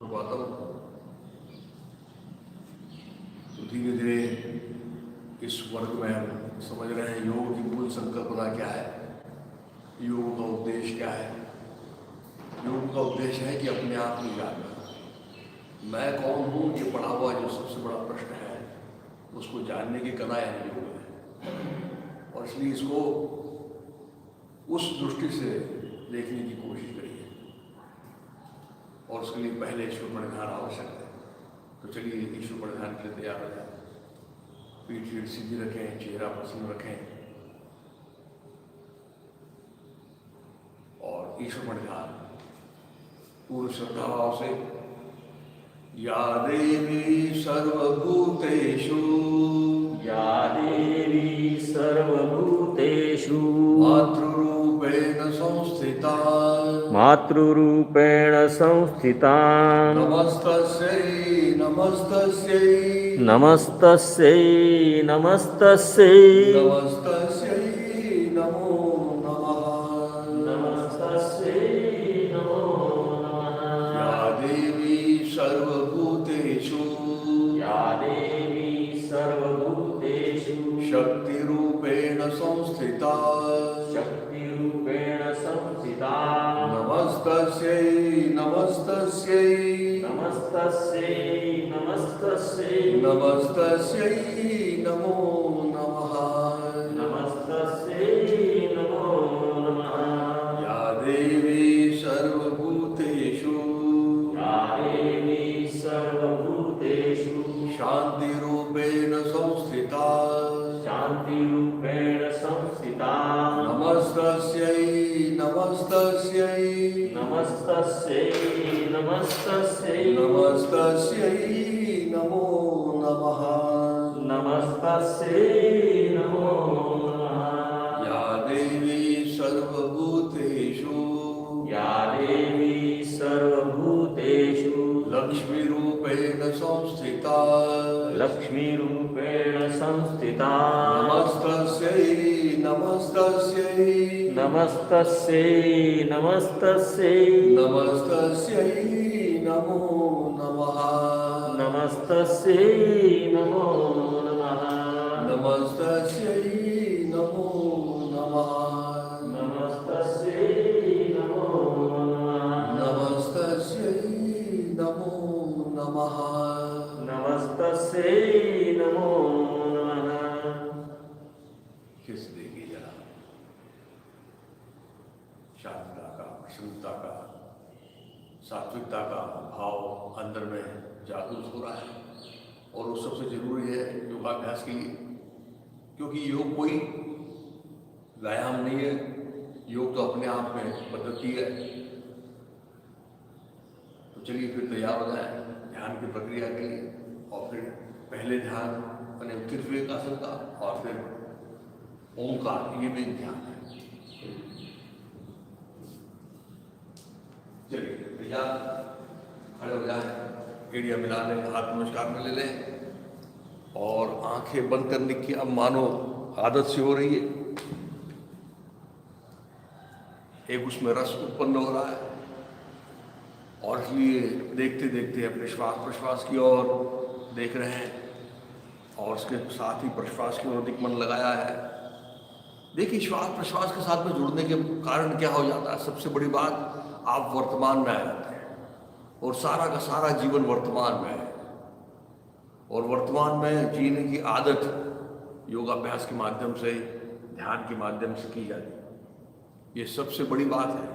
गौतम तो धीरे धीरे इस वर्ग में हम समझ रहे हैं योग की मूल संकल्पना क्या है, योग का उद्देश्य क्या है। योग का उद्देश्य है कि अपने आप को जानना, मैं कौन हूँ, ये पढ़ा हुआ जो सबसे बड़ा प्रश्न है, उसको जानने की कला यानी योग है। और इसलिए इसको उस दृष्टि से देखने की कोशिश करिए और उसके लिए पहले ईश्वर परिधान आवश्यक है। तो चलिए ईश्वर परिधान के लिए तैयार हो जाए। पीठ सीधी रखें, चेहरा प्रसन्न रखें और ईश्वर परिधान पूर्ण श्रद्धा भाव से। या देवी सर्वभूतेषु, या देवी सर्वभूतेषु मातृरूपेण संस्थिता, मातृरूपेण संस्थिता। नमस्तस्यै नमस्तस्यै नमस्तस्यै नमस्तस्यै नमस्तस्यै नमो नमः। नमस्तस्यै नमो नमः। या देवी सर्वभूतेषु, या देवी सर्वभूतेषु शक्तिरूपेण संस्थिता, शक्तिरूपेण संस्थिता। नमस्तस्यै नमस्तस्यै नमस्तस्यै नमस्तस्यै नमस्तस्यै नमो नमः। नमस्तस्यै नमो नमः। या देवी सर्वभूतेषु, या देवी सर्वभूतेषु शान्तिरूपेण संस्थिता, शान्तिरूपेण संस्थिता। नमस्तस्यै नमस्तस्यै नमस्तस्यै नमस्तस्यै नमस्तस्यै नमो नमः। नमस्तस्यै नमो नमः। या देवी सर्वभूतेषु, या देवी सर्वभूतेषु लक्ष्मीरूपेण संस्थिता, लक्ष्मीरूपेण संस्थिता। नमस्तस्यै नमस्तस्यै नमस्तस्यै नमस्तस्यै नमस्तस्यै नमो नमः। नमस्तस्यै नमो नमः। नमस्तस्यै नमो नमः। नमस्तस्यै नमो नमः। नमस्तस्यै नमो नमः। नमस्तस्यै नमो नमः। किस देगी जरा शांतता का, प्रसन्नता का, सात्विकता का भाव अंदर में जागरूक हो रहा है। और वो सबसे जरूरी है योगाभ्यास के लिए, क्योंकि योग कोई व्यायाम नहीं है, योग तो अपने आप में पद्धति है। तो चलिए फिर तैयार हो जाए ध्यान की प्रक्रिया के लिए। और फिर पहले ध्यान मैंने त्रिविक आसन का और फिर ओंकार, ये भी ध्यान है। चलिए भैया खड़े हो जाए, एड़िया मिला लें, हाथ नमस्कार में ले लें और आंखें बंद करने की अब मानो आदत सी हो रही है। एक उसमें रस उत्पन्न हो रहा है और इसलिए देखते देखते अपने श्वास प्रश्वास की ओर देख रहे हैं और उसके साथ ही प्रश्वास की ओर अधिक मन लगाया है। देखिए श्वास प्रश्वास के साथ में जुड़ने के कारण क्या हो जाता है, सबसे बड़ी बात, आप वर्तमान में आ जाते हैं और सारा का सारा जीवन वर्तमान में है। और वर्तमान में जीने की आदत योगाभ्यास के माध्यम से, ध्यान के माध्यम से की जाती है। ये सबसे बड़ी बात है।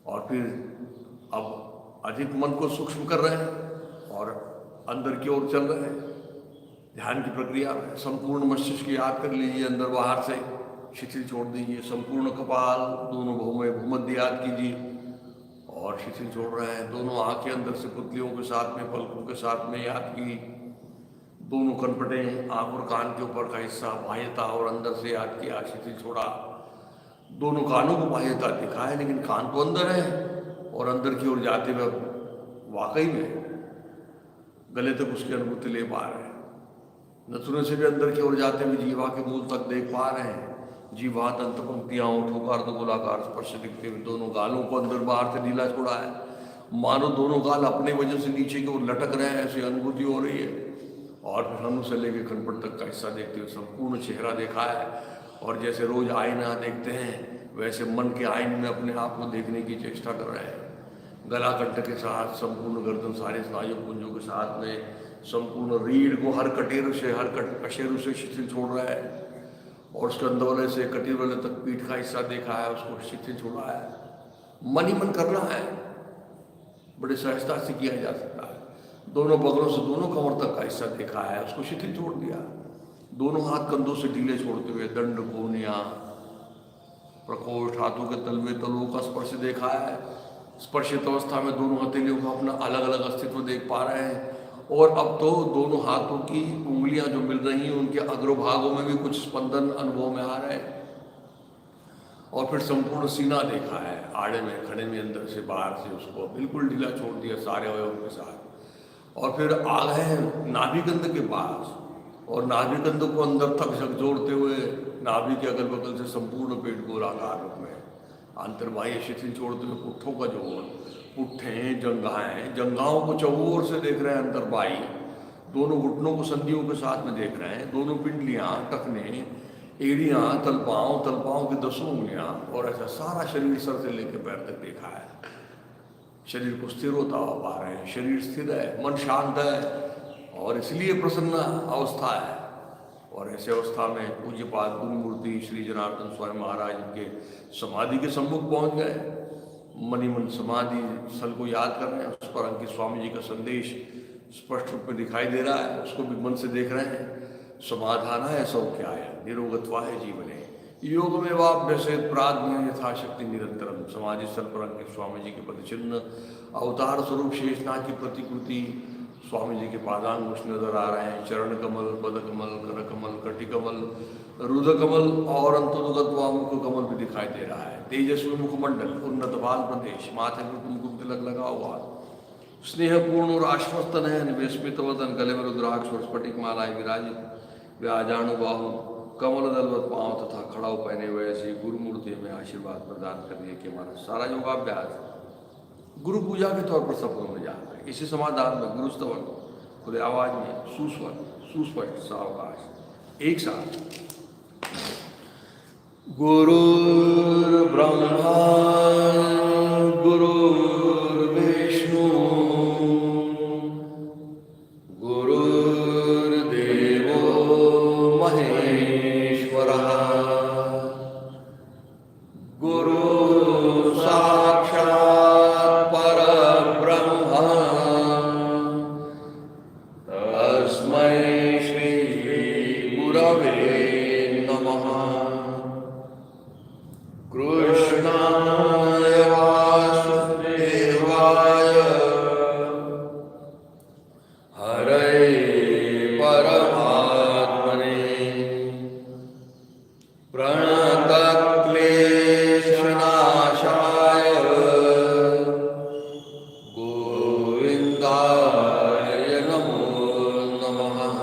और फिर अब अधिक मन को सूक्ष्म कर रहे हैं और अंदर की ओर चल रहे हैं ध्यान की प्रक्रिया में। संपूर्ण मस्तिष्क याद कर लीजिए, अंदर बाहर से शिथिल छोड़ दीजिए। संपूर्ण कपाल, दोनों भौहें, भूमध्य याद कीजिए और शिथिल छोड़ रहे हैं। दोनों आंखें अंदर से पुतलियों के साथ में, पलकों के साथ में याद की। दोनों कनपटें, आंख और कान के ऊपर का हिस्सा बाह्यता और अंदर से याद किया, शिथिल छोड़ा। दोनों कानों को बाह्यता दिखा है लेकिन कान तो अंदर है और अंदर की ओर जाते हुए वाकई में गले तक उसकी अनुभूति ले पा रहे हैं। नथुने से भी अंदर की ओर जाते हुए जीवा के मूल तक देख पा रहे हैं। जीवा दंत पंक्तियां ठोकार दो गोलाकार स्पर्श दिखते हुए दोनों गालों को अंदर बाहर से ढीला छोड़ा है, मानो दोनों गाल अपने वजह से नीचे की ओर लटक रहे हैं, ऐसी अनुभूति हो रही है। और फिर हनु से लेकर खनपट तक का हिस्सा देखते हुए संपूर्ण चेहरा देखा है, और जैसे रोज आईना देखते हैं वैसे मन के आईने में अपने आप को देखने की चेष्टा कर रहे हैं। गला कंठ के साथ संपूर्ण गर्दन सारे स्नायु पुंजों के साथ में संपूर्ण रीढ़ को हर कटेर से हर कशेरु से शिथिल छोड़ रहा है, और उसके अंदर से कटीर वाले तक पीठ का हिस्सा देखा है, उसको शिथिल छोड़ा है। मन ही मन करना है, बड़े सहजता से किया जा सकता है। दोनों बगलों से दोनों कमर तक का हिस्सा देखा है, उसको शिथिल छोड़ दिया। दोनों हाथ कंधों से ढीले छोड़ते हुए दंड कोनिया प्रकोष्ठ हाथों के तलवे तलवों का स्पर्श देखा है। स्पर्शित अवस्था में दोनों हथेलियों को अपना अलग अलग अस्तित्व देख पा रहे हैं, और अब तो दोनों हाथों की उंगलियां जो मिल रही हैं उनके अग्रभागों में भी कुछ स्पंदन अनुभव में आ रहे हैं। और फिर संपूर्ण सीना देखा है, आड़े में खड़े में अंदर से बाहर से उसको बिल्कुल ढीला छोड़ दिया सारे अवयवों के साथ। और फिर आ गए हैं नाभिगंध के पास, और नाभिगंध को अंदर तक झकझोरते हुए नाभि के अगल बगल से संपूर्ण पेट गोलाकार रूप में अंतर्बाह्य शिथिल छोड़ते हुए पुट्ठों का जोड़, पुट्ठें जंघाओं को चौओर से देख रहे हैं अंतर्बाह्य, दोनों घुटनों को संधियों के साथ में देख रहे हैं, दोनों पिंडलियां टखने एड़ियां तलपाओं की 10 उंगलियां, और ऐसा सारा शरीर सर से लेकर पैर तक देखा है। शरीर को स्थिर होता हुआ पा रहे हैं, शरीर स्थिर है, मन शांत है, और इसलिए प्रसन्न अवस्था है। और ऐसे अवस्था में पूज्यपाद गुरुमूर्ति श्री जनार्दन स्वामी महाराज के समाधि के सम्मुख पहुंच गए। मनी मन समाधि स्थल को याद कर रहे हैं, उस पर अंकित स्वामी जी का संदेश स्पष्ट रूप में दिखाई दे रहा है, उसको भी मन से देख रहे हैं। समाधान है सौख्याय निरोगत्वाय जीवने योग में वाभ्यसेत प्राज्ञ यथाशक्ति निरंतरम। समाधि स्थल पर अंकित स्वामी जी के पद चिन्ह अवतार स्वरूप शेषनाग की प्रतिकृति स्वामी जी के पादांग नजर आ रहे हैं। चरण कमल, पद कमल, कर कमल, कटि कमल, रुद्र कमल और अंतोदगत्वा मुख कमल भी दिखाई दे रहा है। तेजस्वी मुखमंडल, उन्नत बाल प्रदेश, माथे पर कुमकुम तिलक लगा हुआ, स्नेहपूर्ण और आश्वस्त नयन, विस्मित वदन, गले में रुद्राक्ष और स्फटिक मालाएं विराजित, व्याजानु बाहु, कमल दलवत पांव तथा खड़ाऊ पहने हुए ऐसी गुरुमूर्ति में आशीर्वाद प्रदान करने के हमारा सारा योगाभ्यास गुरु पूजा के तौर पर सफल हो जाता है। इसी समाधान में गुरु स्तवन खुले आवाज में सुस्पष्ट सावकाश एक साथ गुरुर् ब्रह्मा गुरुर्विष्णु गुरुर्देवो महेश्वरः गुरु साक्षात् परब्रह्म तस्मै श्री गुरवे नमः। कृष्णाय वासुदेवाय हरे परमात्मने प्रणतक्लेशनाशाय गोविन्दाय नमो नमः।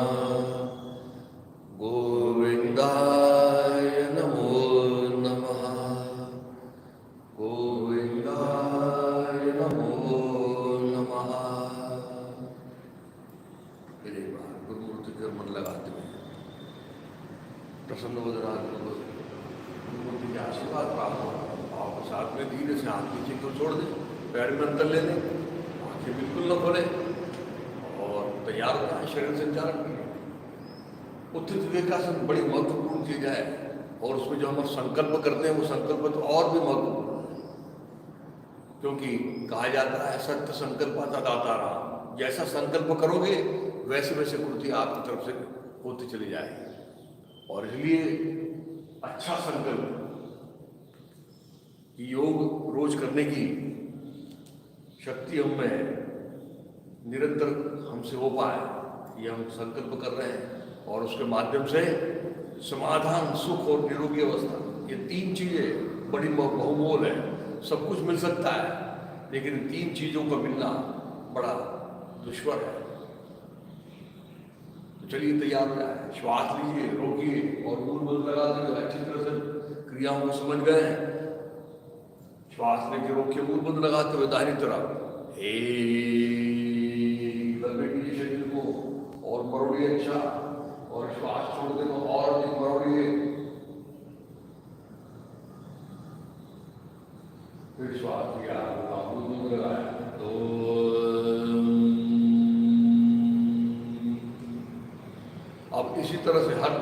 गोविन्दाय नमो नमः। गोविन्दाय नमो नमः। फिर एक बार गुरुमूर्ति के मन लगाते हुए प्रसन्न वदना गुरुमूर्ति के आशीर्वाद प्राप्त हो, भाव के साथ में धीरे से हाथ नीचे को छोड़ दें, पैर में अंतर ले लें, आंखें बिल्कुल न खोलें और तैयार होना है शरीर संचालन के लिए। उत्थित विवेकासन बड़ी महत्वपूर्ण चीज है, और उसमें जो हम संकल्प करते हैं वो संकल्प तो और भी महत्वपूर्ण है, क्योंकि कहा जाता है सत्य संकल्प दाता रहा। जैसा संकल्प करोगे वैसे वैसे कृति आपकी तरफ से होती चली जाएगी। और इसलिए अच्छा संकल्प योग रोज करने की शक्ति हम में निरंतर हमसे हो पाए, ये हम संकल्प कर रहे हैं, और उसके माध्यम से समाधान, सुख और निरोगी अवस्था, ये 3 चीजें बड़ी बहुमोल है। सब कुछ मिल सकता है, लेकिन 3 चीजों का मिलना बड़ा दुश्वार है। तो चलिए तैयार हो जाए, श्वास लीजिए, रोकिए और मूल बल लगा दीजिए अच्छी तरह से क्रियाओं को समझ गए हैं। श्वास लेके रोक के मूल बंद लगाते हुए दाहिनी तरफ लंबे कीजिए शरीर को और मरोड़िए अच्छा, और श्वास छोड़ते तो और अधिक मरोड़िए। फिर श्वास लिया, मूल बंद लगाया तो अब इसी तरह से हर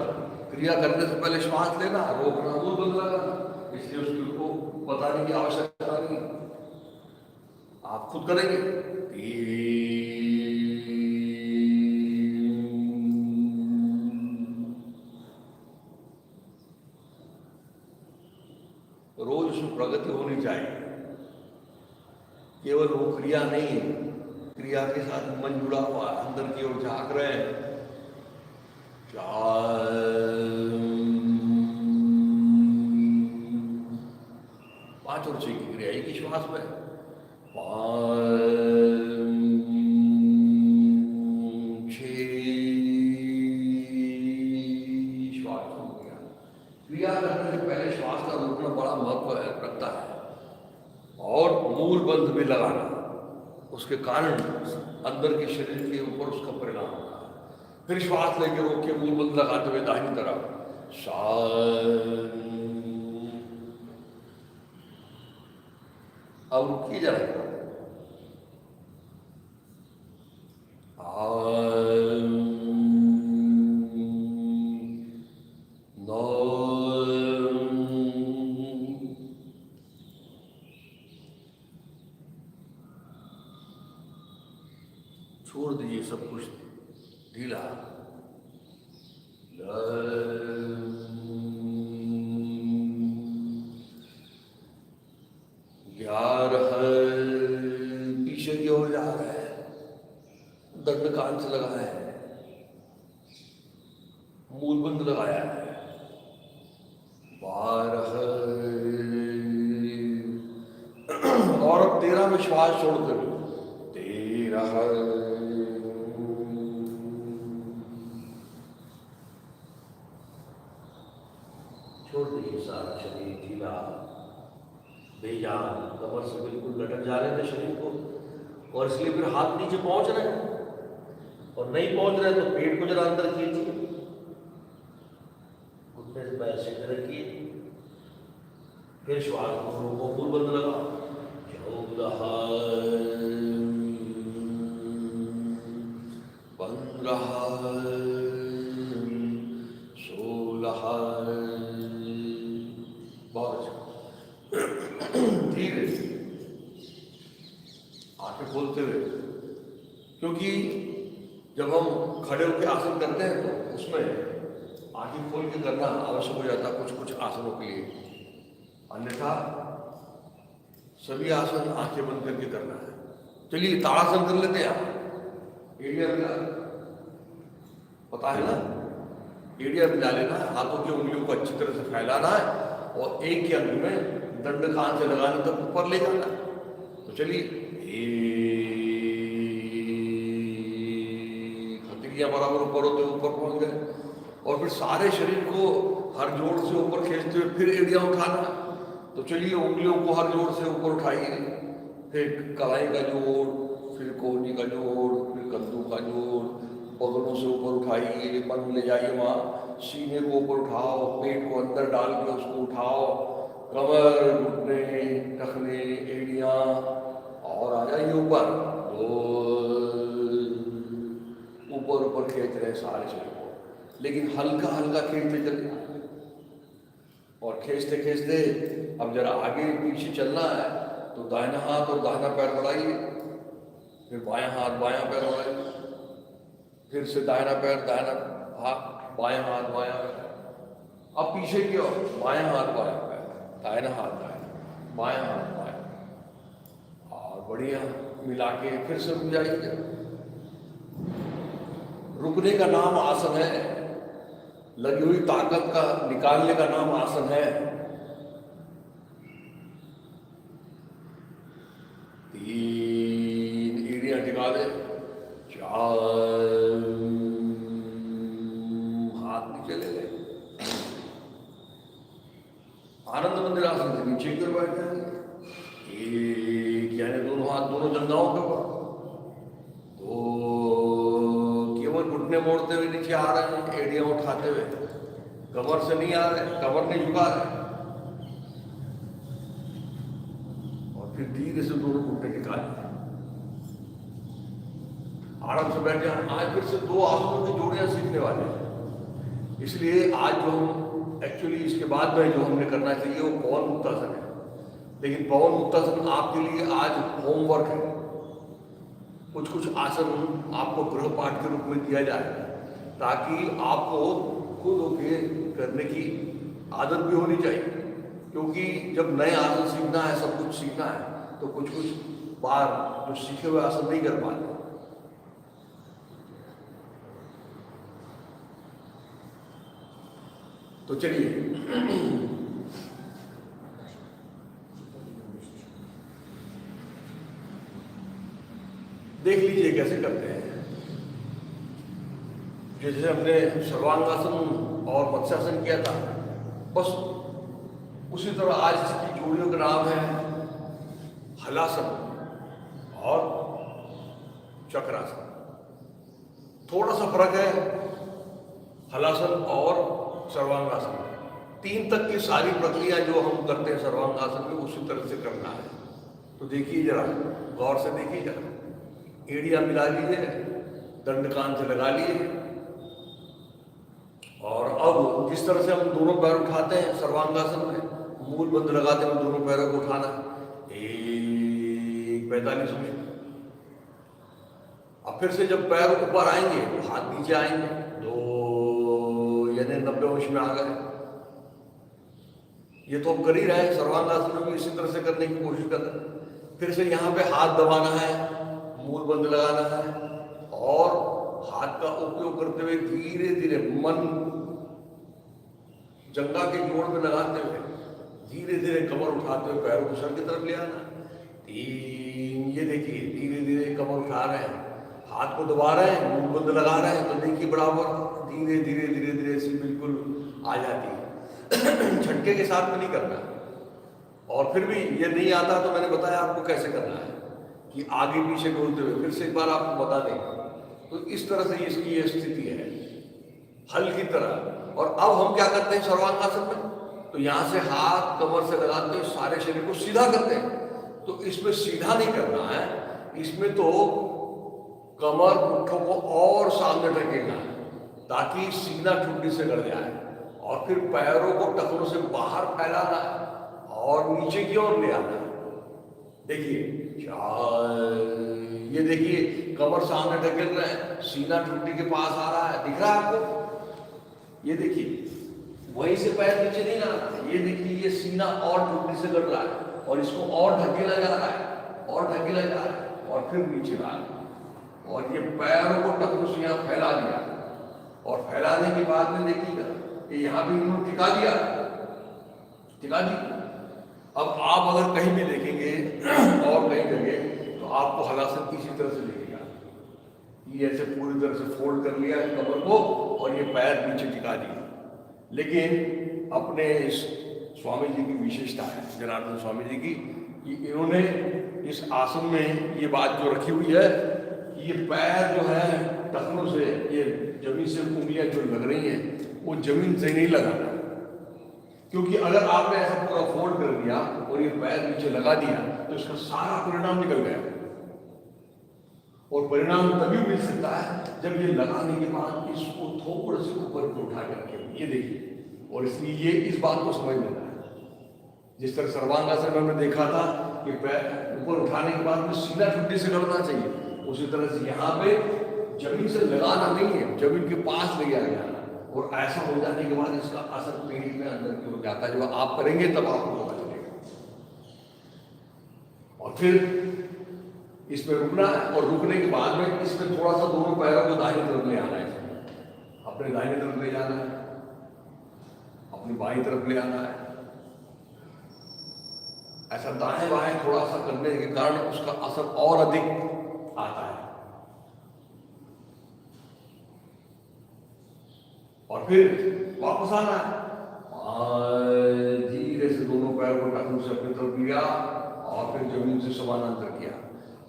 क्रिया करने से पहले श्वास लेना, रोकना, मूल बंद लगाना, इसलिए उसको बताने की आवश्यकता नहीं, आप खुद करेंगे। रोज उसमें प्रगति होनी चाहिए, केवल वो क्रिया नहीं है, क्रिया के साथ मन जुड़ा हुआ, अंदर की ओर झांक रहे हैं। पांच और छह की क्रिया एक ही श्वास में, श्वास हो गया। क्रिया करने से पहले श्वास का रोकना बड़ा महत्व रखता है, और मूल बंद भी लगाना, उसके कारण अंदर के शरीर के ऊपर उसका परिणाम होता है। फिर श्वास लेके रोक के मूल बंद लगाते हुए दाहिनी तरफ अब रुकिए जरा, छोड़ दीजिए सब कुछ ढीला। पीछे की ओर जा रहा है, दंड कान से लगाया है, मूल बंद लगाया है, 12 और अब 13 में श्वास छोड़कर 13 छोड़ दीजिए सारा शरीर ढीला बेजान, कमर से बिल्कुल लटक जा रहे थे शरीर को, और इसलिए फिर हाथ नीचे पहुंच रहे हैं, और नहीं पहुंच रहे तो पेट को जरा अंदर खींचिए, घुटने से पैर सीधे रखिए, फिर श्वास को रोको, मूल बंद लगा 14 15 16 बहुत अच्छा। धीरे आंखें खोलते हुए, क्योंकि जब हम खड़े होकर आसन करते हैं तो उसमें आंखें खोल के करना आवश्यक हो जाता है कुछ कुछ आसनों के लिए, अन्यथा सभी आसन आंखें बंद करके करना है। चलिए ताड़ासन कर लेते हैं आप, एड़िया मिला, पता है ना, एड़िया मिला लेना है, हाथों की उंगलियों को अच्छी तरह से फैलाना है, और एक के अंग में दंड कान से लगाने तक ऊपर ले जाना है। तो चलिए खतरिया बराबर ऊपर होते ऊपर पहुंच गए, और फिर सारे शरीर को हर जोड़ से ऊपर खींचते हुए फिर एड़िया उठाना। तो चलिए उंगलियों को हर जोड़ से ऊपर उठाइए, फिर कलाई का जोड़, फिर कोहनी का जोड़, फिर कद्दू का जोड़, बगलों से ऊपर उठाइए, मन ले जाइए वहाँ, सीने को ऊपर उठाओ, पेट को अंदर डाल के उसको उठाओ, कमर, घुटने, टखने, एड़ियाँ, और आ जाइए ऊपर, ऊपर ऊपर खींच रहे सारे शरीर को, लेकिन हल्का हल्का खींचते चले, और खींचते खींचते अब जरा आगे पीछे चलना है तो दाहिना हाथ और दाहिना पैर बढ़ाइए, फिर बायां हाथ बायां पैर बढ़ाइए, फिर से दाहिना पैर दाहिना हाथ, बायां हाथ बायां पैर, अब पीछे की ओर बायां हाथ बायां पैर, दाहिना हाथ दाहिना, बायां हाथ बायां, और बढ़िया मिला के फिर से रुक जाइए। रुकने का नाम आसन है, लगी हुई ताकत का निकालने का नाम आसन है। 3 एड़ियां टिका दे, 4 हाथ नीचे ले ले, नीचे कर बैठ जाएंगे, एक यानी दोनों हाथ दोनों जंघाओं के ऊपर, तो केवल घुटने मोड़ते हुए नीचे आ रहे हैं, एड़ियां उठाते हुए, कमर से नहीं आ रहे, कमर नहीं झुका रहे, और फिर धीरे से दोनों घुटने निकाले, आराम से बैठ जाए। आज फिर से 2 आसनों की जोड़ियां सीखने वाले हैं, इसलिए आज जो हम एक्चुअली इसके बाद में जो हमने करना चाहिए वो पवन मुक्तासन है, लेकिन पवन मुक्तासन आपके लिए आज होमवर्क है। कुछ आसन आपको गृहपाठ के रूप में दिया जाए ताकि आपको खुद होके करने की आदत भी होनी चाहिए, क्योंकि जब नए आसन सीखना है, सब कुछ सीखना है, तो कुछ बार जो सीखे हुए आसन नहीं कर पाते। तो चलिए देख लीजिए कैसे करते हैं। जैसे हमने सर्वांगासन और मत्स्यासन किया था, बस उसी तरह आज की जोड़ियों का नाम है हलासन और चक्रासन। थोड़ा सा फर्क है हलासन और सर्वांगासन। 3 तक की सारी प्रक्रिया जो हम करते हैं सर्वांगासन में उसी तरह से करना है। तो देखिए जरा, गौर से देखिए जरा, एड़ियां मिला लीजिए, दंड कान से लगा लिए, और अब जिस तरह से हम दोनों पैर उठाते हैं सर्वांगासन में, मूल बंद लगाते हुए दोनों पैरों को उठाना, 45 में। अब फिर से जब पैर ऊपर आएंगे तो हाथ नीचे आएंगे, 2 यानी 90 अंश में आ गए। ये तो हम कर ही रहे हैं, सर्वांगासन में भी इसी तरह से करने की कोशिश कर रहे हैं। फिर से यहाँ पे हाथ दबाना है, मूल बंद लगाना है, और हाथ का उपयोग करते हुए धीरे धीरे मन जंघा के जोड़ में लगाते हुए धीरे धीरे कमर उठाते हुए पैरों को सर की तरफ ले आना। 3, ये देखिए धीरे धीरे कमर उठा रहे हैं, हाथ को दबा रहे हैं, मूल बंद लगा रहे हैं, तो देखिए बराबर धीरे धीरे धीरे धीरे से बिल्कुल आ जाती है। झटके के साथ में नहीं करना, और फिर भी ये नहीं आता तो मैंने बताया आपको कैसे करना है कि आगे पीछे बोलते हुए फिर से एक बार आपको बता दें। तो इस तरह से इसकी ये स्थिति है हल की तरह। और अब हम क्या करते हैं सर्वांगासन में, तो यहाँ से हाथ कमर से लगाते हुए सारे शरीर को सीधा करते हैं। तो इसमें सीधा नहीं करना है, इसमें तो कमर पुट्ठों को और सामने ढकेलना है ताकि सीना ठुड्डी से गड़ जाए, और फिर पैरों को टखनों से बाहर फैलाना है और नीचे की ओर ले आना है। देखिए ये देखिए कमर सामने ढकेल रहे हैं, सीना ठुड्डी के पास आ रहा है, दिख रहा है आपको? ये देखिए वहीं से पैर नीचे नहीं लाना, ये देखिए ये सीना और ठुड्डी से गड़ रहा है और इसको और ढकेला जा रहा है और ढकेला जा रहा है और फिर नीचे लाना, और ये पैरों को टखनों से यहाँ फैला दिया, और फैलाने के बाद में देखिएगा यहाँ भी इन्होंने टिका दिया। अब आप अगर कहीं भी देखेंगे और कहीं जगह तो आपको हलासन इसी तरह से दिखेगा, ये ऐसे पूरी तरह से फोल्ड कर लिया कमर को और ये पैर नीचे टिका दिया। लेकिन अपने इस स्वामी जी की विशेषता है, जनार्दन स्वामी जी की, कि इन्होंने इस आसन में ये बात जो रखी हुई है कि ये पैर जो है टखनों से, ये जमीन से उंगलियां जो लग रही हैं वो जमीन से नहीं लगाना, क्योंकि अगर आपने ऐसा पूरा फोल्ड कर दिया और ये पैर नीचे लगा दिया तो इसका सारा परिणाम निकल गया, और परिणाम तभी मिल सकता है जब ये लगाने के बाद इसको थोड़ा से ऊपर को उठा करके, ये देखिए। और इसलिए ये इस बात को समझ लेना है, जिस तरह सर्वांगासन में हमने देखा था कि पैर ऊपर उठाने के बाद में सीधा ठुड्डी से करना चाहिए, उसी तरह से यहाँ पे जमीन से लगाना नहीं है, जमीन के पास ले जाना, और ऐसा हो जाने के बाद इसका असर पेट में अंदर की ओर जाता है। जब आप करेंगे तब आपको पता चलेगा, और फिर इसमें रुकना है, और रुकने के बाद में इसमें थोड़ा सा दोनों पैरों को दाहिनी तरफ ले आना है, अपने दाहिनी तरफ ले जाना है, अपनी बाईं तरफ ले आना है। ऐसा दाएं बाएं थोड़ा सा करने के कारण उसका असर और अधिक आता है। और फिर वापस आना है, धीरे से दोनों पैर को टखनों से अपनी तरफ लिया और फिर जमीन से समानांतर किया।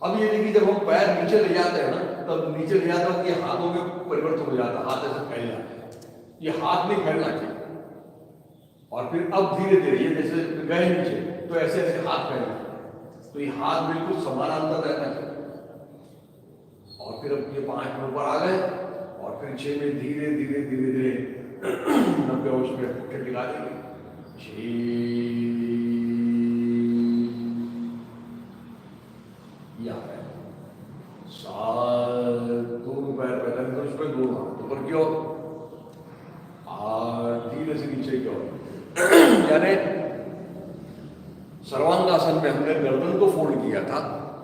अब ये देखिए जब हम पैर नीचे ले जाते हैं ना, तब नीचे ले जाता हूँ कि हाथों में परिवर्तन हो जाता है, हाथ ऐसे फैल जाते हैं, ये हाथ नहीं फैलना चाहिए। और फिर अब धीरे धीरे ये जैसे गए नीचे तो ऐसे ऐसे हाथ फैलना, तो ये हाथ बिल्कुल समानांतर रहना चाहिए। और फिर अब ये 5 मिनट ऊपर आ गए और फिर 6 में धीरे धीरे धीरे धीरे 90 अंश में पुट्ठे टिका देंगे। 6 7 दोनों पैर पहले तो उसमें दोनों हाथ ऊपर की ओर, धीरे से नीचे की ओर। यानी सर्वांगासन में हमने गर्दन को फोल्ड किया था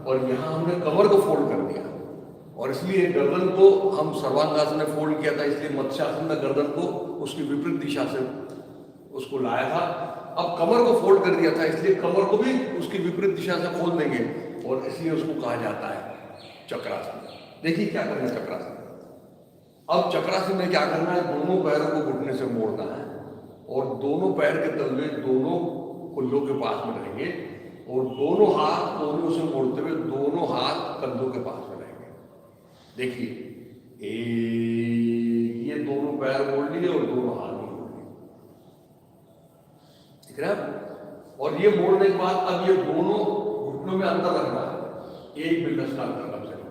और यहाँ हमने कमर को फोल्ड कर दिया, और इसलिए गर्दन को हम सर्वांगासन में फोल्ड किया था, इसलिए मत्स्यासन में गर्दन को उसकी विपरीत दिशा से उसको लाया था। अब कमर को फोल्ड कर दिया था, इसलिए कमर को भी उसकी विपरीत दिशा से खोल देंगे, और इसलिए उसको कहा जाता है चक्रासन। देखिए क्या करना है चक्रासन। अब चक्रासन में क्या करना है, दोनों पैरों को घुटने से मोड़ना है और दोनों पैर के तलवे दोनों कुल्लों के पास में रहेंगे, और दोनों हाथ कोहनियों से मोड़ते हुए दोनों हाथ कंधों के पास में रहेंगे। देखिए ये दोनों पैर मोड़ लिए और दोनों हाथ भी मोड़ लिए, ठीक है। और ये मोड़ने के बाद अब ये दोनों घुटनों में अंदर रखना है, 1 मिनट का अंतर कम से कम।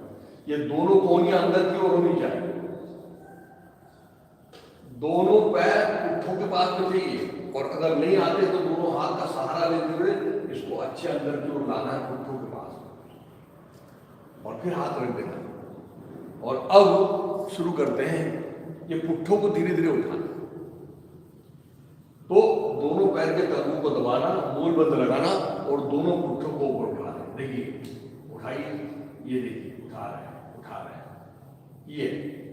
ये दोनों कोहनियां अंदर की ओर होनी चाहिए, दोनों पैर पुट्ठों के पास में चाहिए, और अगर नहीं आते तो दोनों हाथ का सहारा लेते हुए इसको अच्छे अंदर की ओर लाना है पुट्ठों के पास, और फिर हाथ रख देना। और अब शुरू करते हैं, ये पुट्ठों को धीरे धीरे उठाना, तो दोनों पैर के तलवों को दबाना, मूल बंद लगाना और दोनों पुट्ठों को ऊपर उठाना। देखिए उठाइए, ये देखिए उठा रहे हैं, उठा रहे हैं।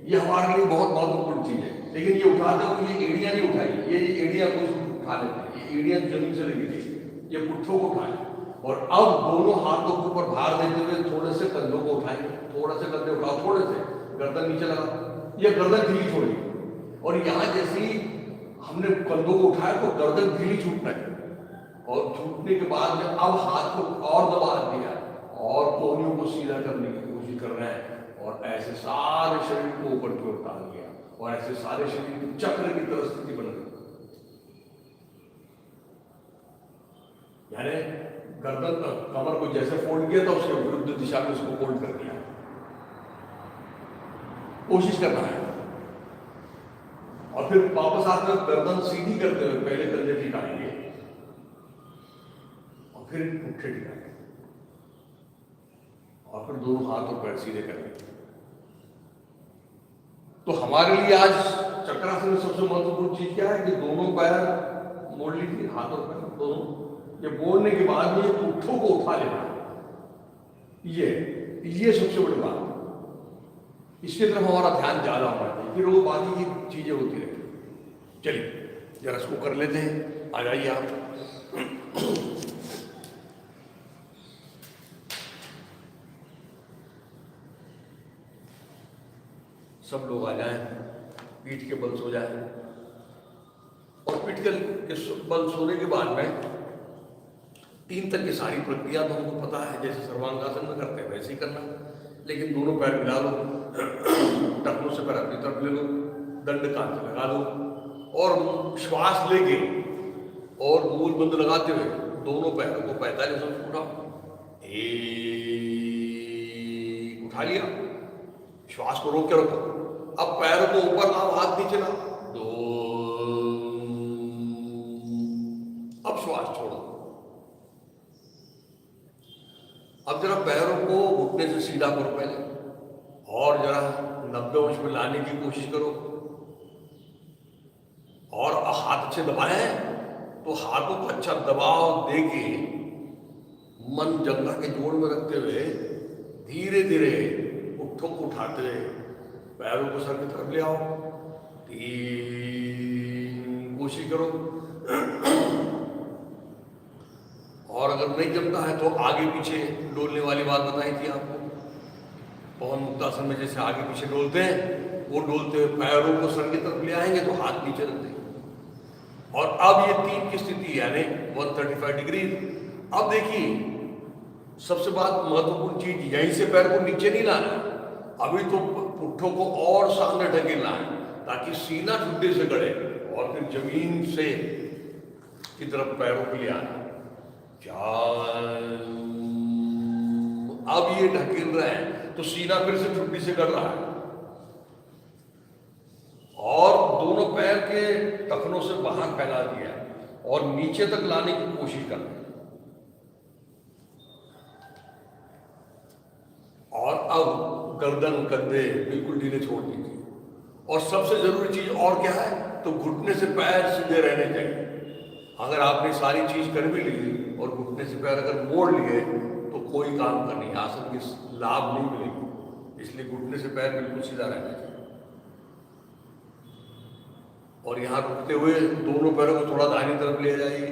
ये हमारे लिए बहुत महत्वपूर्ण चीज है, लेकिन ये उठाते हुए ये एड़ियां नहीं उठाई, ये एड़ियां कुछ उठा लेते हैं, ये एड़ियां जमीन से लगी थी, ये पुट्ठों को उठाए। और अब दोनों हाथों के ऊपर भार देते हुए थोड़े से कंधों को उठाएंगे, थोड़ा से कंधे उठाओ, थोड़े से गर्दन नीचे लगा, ये गर्दन ढीली छोड़ी, और यहाँ जैसे ही हमने कंधों को उठाया तो गर्दन ढीली छूटना है, और छूटने के बाद में अब हाथ को और दबा दिया और कोहनियों को सीधा करने की कोशिश कर रहे हैं, और ऐसे सारे शरीर को ऊपर की ओर डाल दिया, और ऐसे सारे शरीर की चक्र की तरह स्थिति बन गई। यानी गर्दन कमर को जैसे फोल्ड किया था उसके विरुद्ध दिशा में उसको फोल्ड कर दिया, कोशिश करना है। और फिर वापस आते हुए गर्दन सीधी करते हुए पहले कंधे टिकाएंगे और फिर पुट्ठे टिकाएंगे, और फिर दोनों हाथ और पैर सीधे करेंगे। तो हमारे लिए आज चक्रासन में सबसे महत्वपूर्ण चीज क्या है कि दोनों पैर मोड़ लीजिए, हाथ और पैर दोनों। ये मोड़ने के बाद में ये पुट्ठों को उठा लेना, ये सबसे बड़ी बात। इसकी तरफ हमारा ध्यान ज्यादा होना चाहिए, फिर वो बाकी की चीजें होती रहेंगी। चलिए जरा इसको कर लेते हैं, आ जाइए आप। सब लोग आ जाएं, पीठ के बल सो जाएं, और पीठ के बल सोने के बाद में 3 तक की सारी प्रक्रिया तो हमको पता है, जैसे सर्वांगासन में करते हैं वैसे ही करना, लेकिन दोनों पैर मिला लो, टखनों से पैर अपनी तरफ ले लो, दंड कान से लगा लो, और श्वास लेके और मूल बंद लगाते हुए दोनों पैरों को 45 अंश उठाओ। उठा लिया, श्वास को रोक के रखो। अब पैरों को ऊपर लाओ, हाथ नीचे लाओ, 2। अब श्वास छोड़ो। अब जरा पैरों को घुटने से सीधा करो पहले, और जरा 90 अंश में लाने की कोशिश करो, और हाथ अच्छे दबाएं तो हाथों को अच्छा दबाव देके मन जंघा के जोड़ में रखते हुए धीरे धीरे पुट्ठों को उठाते हुए पैरों को सर की तरफ ले आओ। 3 कोशिश करो, और अगर नहीं जमता है तो आगे पीछे डोलने वाली बात बताई थी आपको, पवन मुक्तासन में जैसे आगे पीछे डोलते हैं, वो डोलते हुए पैरों को सर की तरफ ले आएंगे तो हाथ नीचे रख देंगे। और अब ये 3 की स्थिति यानी 135 डिग्री। अब देखिए सबसे बात महत्वपूर्ण चीज, यहीं से पैर को नीचे नहीं लाना, अभी तो पुट्ठों को और सामने ढकेलना है ताकि सीना ठुड्डे से गड़े और फिर जमीन से की तरफ पैरों के लिए आना। अब ये ढकेल रहे हैं तो सीना फिर से ठुड्डी से गड़ रहा है और दोनों पैर के टखनों से बाहर फैला दिया और नीचे तक लाने की कोशिश कर रहे हैं। और अब गर्दन कंधे बिल्कुल ढीले छोड़ दीजिए। और सबसे जरूरी चीज और क्या है, तो घुटने से पैर सीधे रहने चाहिए। अगर आपने सारी चीज कर भी ली और घुटने से पैर अगर मोड़ लिए तो कोई काम का नहीं, आसन की लाभ नहीं मिलेगी। इसलिए घुटने से पैर बिल्कुल सीधा रहना चाहिए। और यहां रुकते हुए दोनों पैरों को थोड़ा दाहिनी तरफ ले जाइए,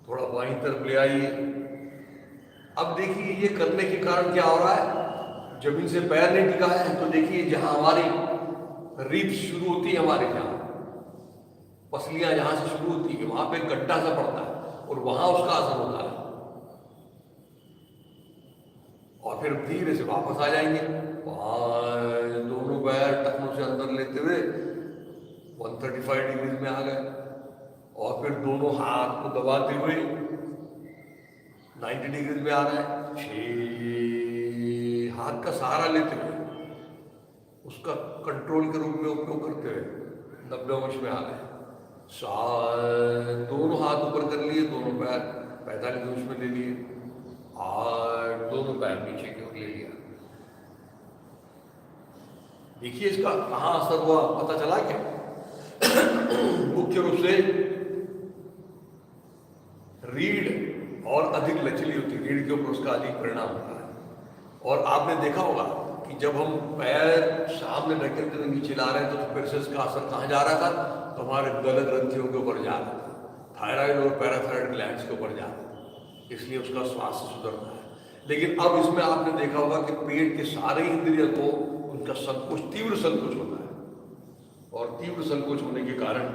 थोड़ा बाईं तरफ ले आइए। अब देखिए ये करने के कारण क्या हो रहा है, जमीन से पैर नहीं टिका है तो देखिए जहां हमारी रिब्स शुरू होती है, हमारे जहां पसलियां जहां से शुरू होती है वहां पे गड्ढा सा पड़ता है और वहां उसका असर होता है। और फिर धीरे से वापस आ जाएंगे, दोनों पैर टखनों से अंदर लेते हुए 135 डिग्री में आ गए और फिर दोनों हाथ को दबाते हुए 90 डिग्री में आ रहे हैं। 6 हाथ का सहारा लेते हुए उसका कंट्रोल के रूप में उपयोग करते हुए 90 अंश में आ गए। 7 दोनों हाथ ऊपर कर लिए, दोनों पैर 45 अंश में ले लिए, 8 दोनों पैर नीचे की ओर ले लिया। देखिए इसका कहां असर हुआ पता चला क्या? मुख्य रूप से रीढ़ और अधिक लचीली होती है, रीढ़ के ऊपर उसका अधिक परिणाम होता है। और आपने देखा होगा कि जब हम पैर सामने ढकेलते हुए नीचे ला रहे हैं तो फिर से इसका असर कहाँ जा रहा था, तो हमारे गलत ग्रंथियों के ऊपर जा रहा था, थायराइड और पैराथायराइड ग्लैंड्स के ऊपर जा रहा था, इसलिए उसका स्वास्थ्य सुधरता है। लेकिन अब इसमें आपने देखा होगा कि पेट के सारे इंद्रिय को उनका संकोच, तीव्र संकोच होता है और तीव्र संकोच होने के कारण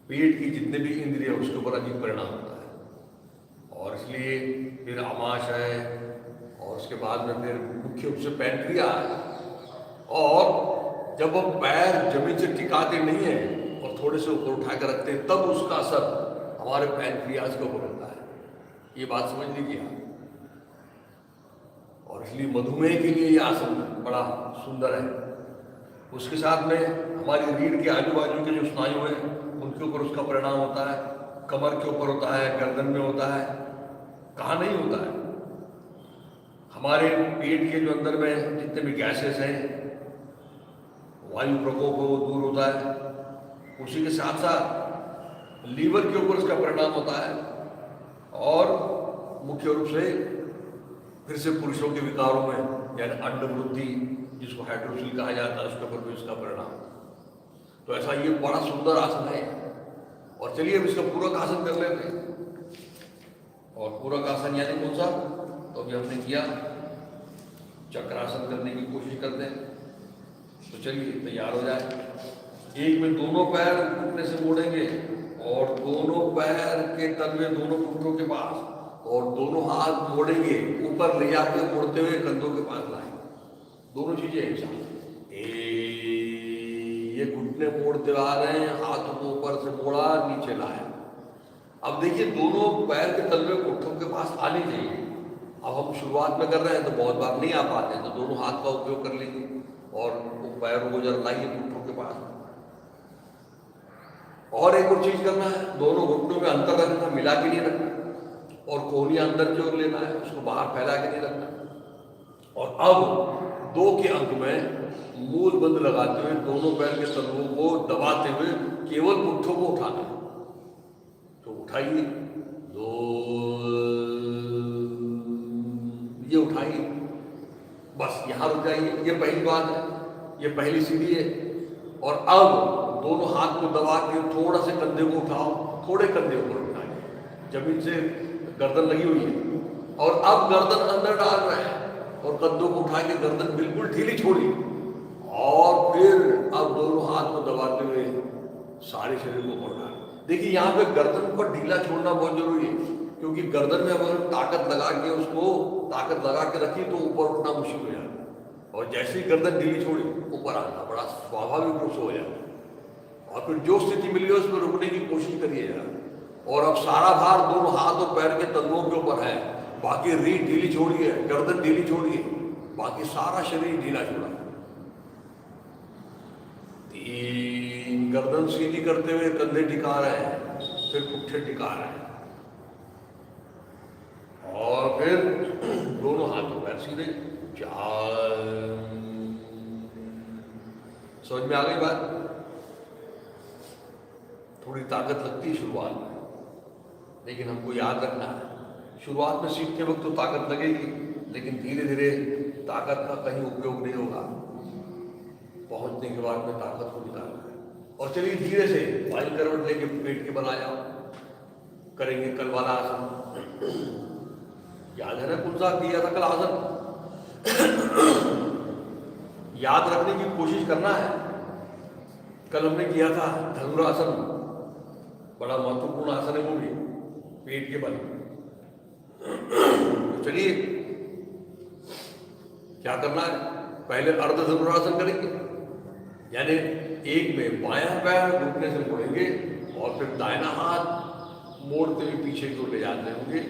पेट की जितने भी इंद्रिय उसके ऊपर अधिक परिणाम होता है। और इसलिए फिर आमाशय और उसके बाद में फिर मुख्य रूप से पैंक्रियाज। और जब हम पैर जमीन से टिकाते नहीं है और थोड़े से ऊपर उठा कर रखते हैं तब उसका असर हमारे पैंक्रियाज के ऊपर होता है। ये बात समझ लीजिए आप। और इसलिए मधुमेह के लिए ये आसन बड़ा सुंदर है। उसके साथ में हमारी रीढ़ के आजू बाजू के जो स्नायु हैं उनके ऊपर उसका परिणाम होता है, कमर के ऊपर होता है, गर्दन में होता है, कहाँ नहीं होता है। हमारे पेट के जो अंदर में जितने भी गैसेस हैं, वायु प्रकोप वो दूर होता है। उसी के साथ साथ लीवर के ऊपर उसका परिणाम होता है। और मुख्य रूप से फिर से पुरुषों के विकारों में यानी अंडवृद्धि जिसको हाइड्रोसिल कहा जाता है उसके ऊपर भी इसका परिणाम। तो ऐसा ये बड़ा सुंदर आसन है। और चलिए अब इसका पूरक आसन कर लेते हैं। और पूरक आसन यानी कौन सा, तो अभी हमने किया चक्रासन करने की कोशिश करते हैं। तो चलिए तैयार हो जाए। एक में दोनों पैर घुटने से मोड़ेंगे और दोनों पैर के तलवे दोनों घुटनों के पास और दोनों हाथ मोड़ेंगे, ऊपर ले जाकर मोड़ते हुए कंधों के पास लाएंगे। दोनों चीजें एक साथ। ये घुटने मोड़ते आ रहे हैं, हाथों को ऊपर से मोड़ा, नीचे लाया। अब देखिए दोनों पैर के तलवे घुटनों के पास आने चाहिए। अब हम शुरुआत में कर रहे हैं तो बहुत बार नहीं आ पाते, तो दोनों हाथ का उपयोग कर लीजिए और पैरों को जरा लाइए घुटनों के पास। और एक और चीज करना है, दोनों घुटनों में अंतर रखना, मिला के नहीं रखना और कोहनी अंदर की ओर लेना है, उसको बाहर फैला के नहीं रखना। और अब 2 के अंक में मूल बंद लगाते हुए दोनों पैर के तलवों को दबाते हुए केवल पुट्ठों को उठाना है। तो उठाइए, 2 ये उठाइए, बस यहां रुक जाइए। ये पहली बात है, ये पहली सीढ़ी है। और अब दोनों हाथ को दबा के थोड़ा से कंधे को उठाओ, थोड़े कंधे ऊपर उठाइए, जमीन से गर्दन लगी हुई है। और अब गर्दन अंदर डाल रहे हैं और कंधों को उठा के गर्दन बिल्कुल ढीली छोड़ी। और फिर अब दोनों हाथ को दबाते हुए सारे शरीर को पकड़ा। देखिए यहाँ पे गर्दन पर ढीला छोड़ना बहुत जरूरी है, क्योंकि गर्दन में अगर ताकत लगा के उसको ताकत लगा के रखी तो ऊपर उठना मुश्किल हो जाता है, और जैसे ही गर्दन ढीली छोड़ी ऊपर आना बड़ा स्वाभाविक रूप से हो जाता है। और फिर जो स्थिति मिली है उसमें रुकने की कोशिश करिएगा। और अब सारा भार दोनों हाथ और पैर के तंतुओं के ऊपर है, बाकी रीढ़ ढीली छोड़िए, गर्दन ढीली छोड़िए, बाकी सारा शरीर ढीला छोड़ा। तीन, गर्दन सीधी करते हुए कंधे टिका रहे हैं, फिर पुट्ठे टिका रहे हैं, और फिर दोनों हाथों पैर सीधे। चार, समझ में आ गई बात? थोड़ी ताकत लगती है शुरुआत में, लेकिन हमको याद रखना है शुरुआत में सीखते वक्त तो ताकत लगेगी, लेकिन धीरे धीरे ताकत का कहीं उपयोग नहीं होगा, पहुंचने के बाद में ताकत को निकालना है। और चलिए धीरे से वायु करवट लेके पेट के बना जाओ, करेंगे कल वाला आसन। याद है ना कौन सा किया था कल आसन? याद रखने की कोशिश करना है। कल हमने किया था धनुरासन, बड़ा महत्वपूर्ण आसन है वो भी, पेट के बल। तो चलिए क्या करना है, पहले अर्ध धनुरासन करेंगे, यानी एक में बायां पैर घुटने से मोड़ेंगे और फिर दाहिना हाथ मोड़ते हुए पीछे की ओर ले जाते होंगे।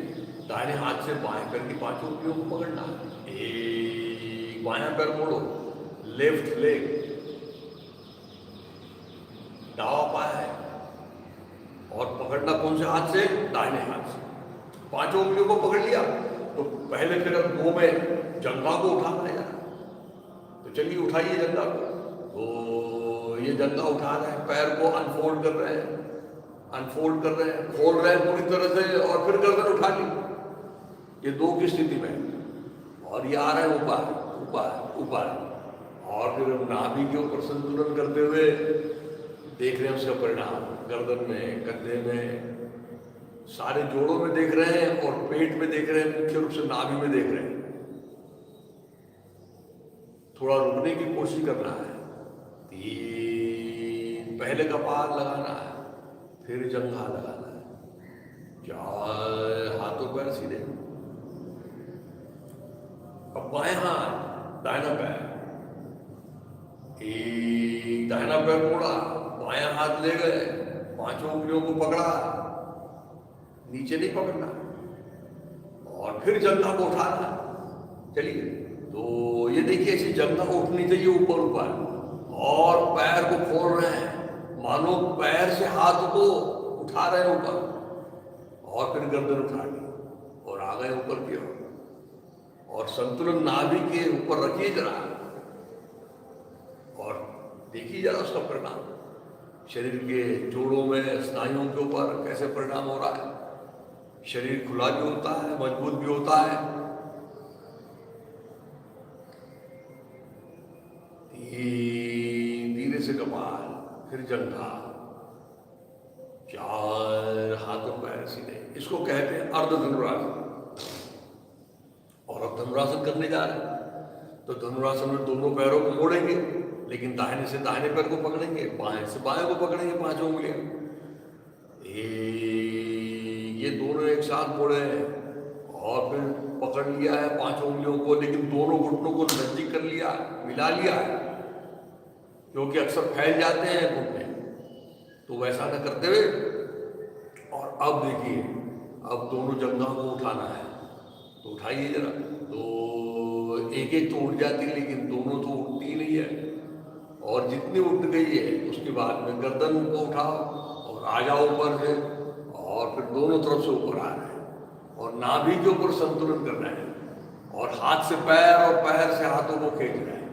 दाहिने हाथ से बाएं पैर की पांचों उंगलियों को पकड़ना, एक बायां पैर मोड़ो, लेफ्ट लेग, दावा पाया है, और पकड़ना कौन से हाथ से? दाहिने हाथ से। पांचों उंगलियों को पकड़ लिया तो पहले फिर दो में जंघा को उठाना है यार। तो चलिए उठाइए जंघा को। तो ये जंघा उठा रहे हैं, पैर को अनफोल्ड कर रहे हैं, अनफोल्ड कर रहे हैं, खोल रहे हैं पूरी तरह से, और फिर गर्दन उठा ली, ये दो की स्थिति में। और ये आ रहे हैं ऊपर ऊपर ऊपर, और फिर हम नाभि के ऊपर संतुलन करते हुए देख रहे हैं उसका परिणाम, गर्दन में, कंधे में, सारे जोड़ों में देख रहे हैं, और पेट में देख रहे हैं, मुख्य रूप से नाभि में देख रहे हैं। थोड़ा रुकने की कोशिश करना है। तीन, पहले कपाल लगाना है, फिर जंघा लगाना है। चार, हाथों पैर सीधे। अब बाएं हाथ, दाहिना पैर, एक दाहिना पैर मोड़ा, बायां हाथ ले गए, पांचों उंगलियों को पकड़ा, नीचे नहीं पकड़ना, और फिर जंघा को उठाना। चलिए, तो ये देखिए ऐसी जंघा उठनी चाहिए ऊपर ऊपर, और पैर को खोल रहे हैं, मानो पैर से हाथ को उठा रहे हैं ऊपर, और फिर गर्दन उठा ली और आ गए ऊपर की ओर, और संतुलन नाभि के ऊपर रखिए जरा, और देखिए जरा उसका परिणाम शरीर के जोड़ों में, स्नायुओं के ऊपर कैसे परिणाम हो रहा है। शरीर खुला भी होता है, मजबूत भी होता है। धीरे से कपाल, फिर जंघा, चार, हाथों पैर सीधे। इसको कहते हैं अर्ध धनुरासन। और अब धनुरासन करने जा रहे हैं, तो धनुरासन में दोनों पैरों को मोड़ेंगे, लेकिन दाहिने से दाहिने पैर को पकड़ेंगे, बाएं से बाएं को पकड़ेंगे, पांचों उंगलियां। ये दोनों एक साथ मोड़े और फिर पकड़ लिया है पांचों उंगलियों को, लेकिन दोनों घुटनों को नजदीक कर लिया, मिला लिया है, क्योंकि अक्सर फैल जाते हैं घुटने, तो वैसा न करते हुए। और अब देखिए, अब दोनों जंघा को उठाना है, तो उठाइए जरा। तो एक एक तो उठ जाती है, लेकिन दोनों तो उठती ही नहीं है, और जितनी उठ गई है उसके बाद में गर्दन को उठाओ और आ जाओ ऊपर से, और फिर दोनों तरफ से ऊपर आ रहे हैं, और नाभि के ऊपर संतुलन कर रहे हैं, और हाथ से पैर और पैर से हाथों को खींच रहे हैं।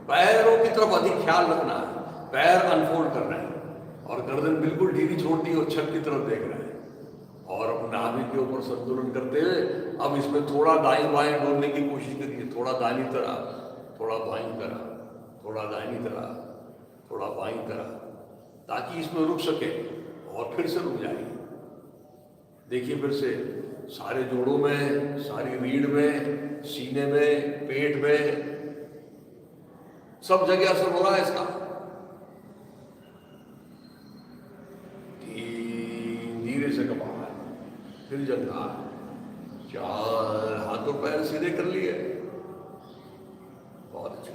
पैरों की तरफ अधिक ख्याल रखना है, पैर अनफोल्ड कर रहे हैं, और गर्दन बिल्कुल ढीली छोड़ दी और छत की तरफ देख रहे हैं, और नाभि के ऊपर संतुलन करते हुए अब इसमें थोड़ा दाएं बाएं डोलने की कोशिश करिए, थोड़ा दाहिनी तरफ, थोड़ा बाईं तरफ, थोड़ा दाहिनी तरफ, थोड़ा बाईं तरफ, ताकि इसमें रुक सके, और फिर से रुक जाएगी। देखिए फिर से सारे जोड़ों में, सारी रीढ़ में, सीने में, पेट में, सब जगह असर हो रहा है इसका। फिर जंघा, 4 हाथ और पैर सीधे कर लिए, बहुत अच्छा।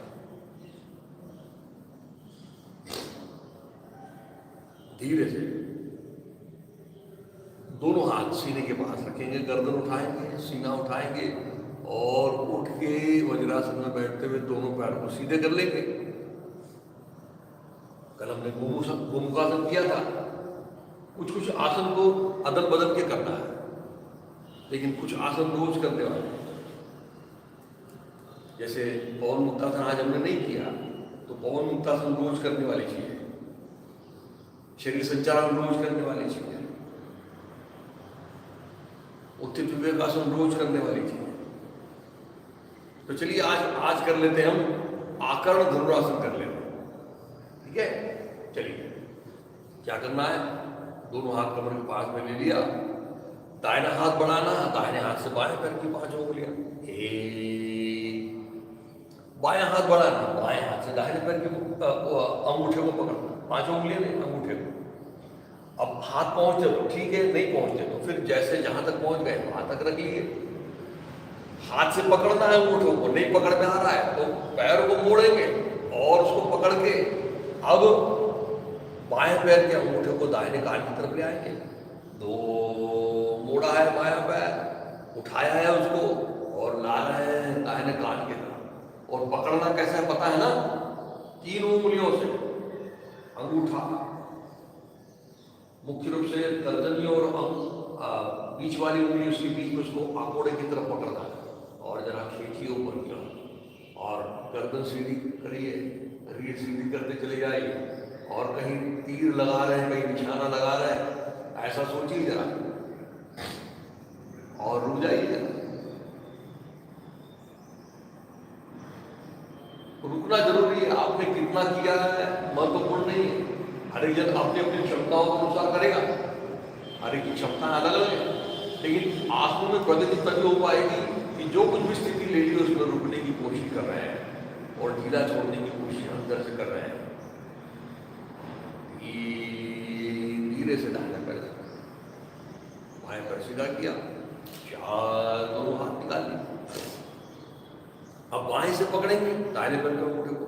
धीरे से दोनों हाथ सीने के पास रखेंगे, गर्दन उठाएंगे, सीना उठाएंगे और उठ के वज्रासन में बैठते हुए दोनों पैरों को सीधे कर लेंगे। कल हमने गोमुखासन किया था। कुछ कुछ आसन को अदल बदल के करना है, लेकिन कुछ आसन रोज करने वाले, जैसे पवन मुक्तासन आज हमने नहीं किया, तो पवन मुक्तासन रोज करने वाली चीज है, शरीर संचालन रोज करने वाली चीज है, उत्थित विवेकासन रोज करने वाली चीज है। तो चलिए आज कर लेते हैं, हम आकर्ण धनुरासन कर लेते हैं, ठीक है। चलिए क्या करना है, दोनों हाथ कमर के पास में ले लिया, दाहिना हाथ बढ़ाना, दाहिने हाथ से बाएं पैर की 5 उंगलियां, बायां हाथ बढ़ाना, बाएं हाथ से दाहिने पैर के अंगूठे को पकड़ना, 5 उंगलियां नहीं, अंगूठे को। अब हाथ पहुंचे तो ठीक है, नहीं पहुंचे तो फिर जैसे जहां तक पहुंच गए वहां तक रख लिए। हाथ से पकड़ना है अंगूठों को, नहीं पकड़ में आ रहा है तो पैर को मोड़ेंगे और उसको पकड़ के अब बाएं पैर के अंगूठे को दाहिने कान की तरफ ले आएंगे। 2 मोड़ा है बायां पैर, उठाया है उसको और ला रहे हैं दाहिने कान की तरफ। और पकड़ना कैसे है पता है ना, 3 उंगलियों से अंगूठा, मुख्य रूप से तर्जनी और बीच वाली उंगली उसके बीच में उसको आकोड़े की तरफ पकड़ना है और जरा खींचिए ऊपर की ओर और गर्दन सीधी करिए, रीढ़ सीधी करते चले जाइए और कहीं तीर लगा रहे हैं, कहीं निशाना लगा रहे हैं, ऐसा सोचिए जरा और रुक जाइए जरा। रुकना जरूरी है, आपने कितना किया है महत्वपूर्ण नहीं है, हर एक जन अपनी अपनी क्षमताओं के अनुसार करेगा, हर एक की क्षमता अलग अलग है। लेकिन आंसू में प्रगति तभी हो पाएगी कि जो कुछ भी स्थिति ले ली उसमें रुकने की कोशिश कर रहे हैं और ढीला छोड़ने की कोशिश अंदर से कर रहे हैं। धीरे से दाहिना पैर, बाएं पैर सीधा किया, 4 दोनों हाथ निकाल लिए। अब बाएं से पकड़ेंगे दाहिने पैर के अंगूठे को,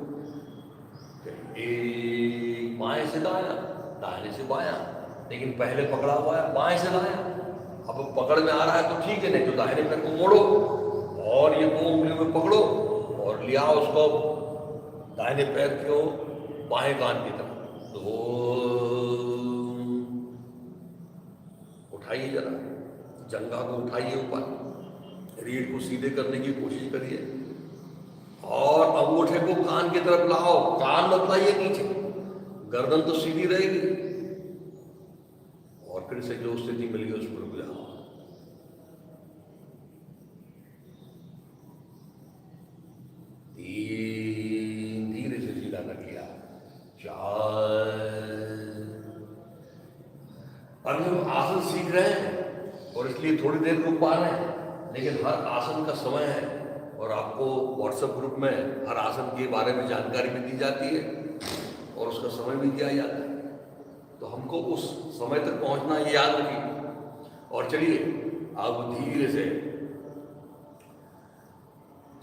एक बाएं से दायां, दाहिने से बायां, लेकिन पहले पकड़ा हुआ है बाएं से दायां। अब पकड़ में आ रहा है तो ठीक है, नहीं तो दाहिने पैर को मोड़ो और ये 2 उंगलियों में पकड़ो और लिया उसको दाहिने पैर को बाएं कान की तरफ। 2 उठाइए जरा, जंघा को उठाइए ऊपर, रीढ़ को सीधे करने की कोशिश करिए और अंगूठे को कान की तरफ लाओ, कान मत लाइए नीचे, गर्दन तो सीधी रहेगी और फिर से जो स्थिति मिली उस पर रुक जाओ। धीरे से सीधा कर लिया, 4। अब हम आसन सीख रहे हैं और इसलिए थोड़ी देर रुक पा रहे हैं, लेकिन हर आसन का समय है और आपको व्हाट्सएप ग्रुप में हर आसन के बारे में जानकारी भी दी जाती है और उसका समय भी दिया जाता है, तो हमको उस समय तक पहुंचना ये याद रखिए। और चलिए अब धीरे से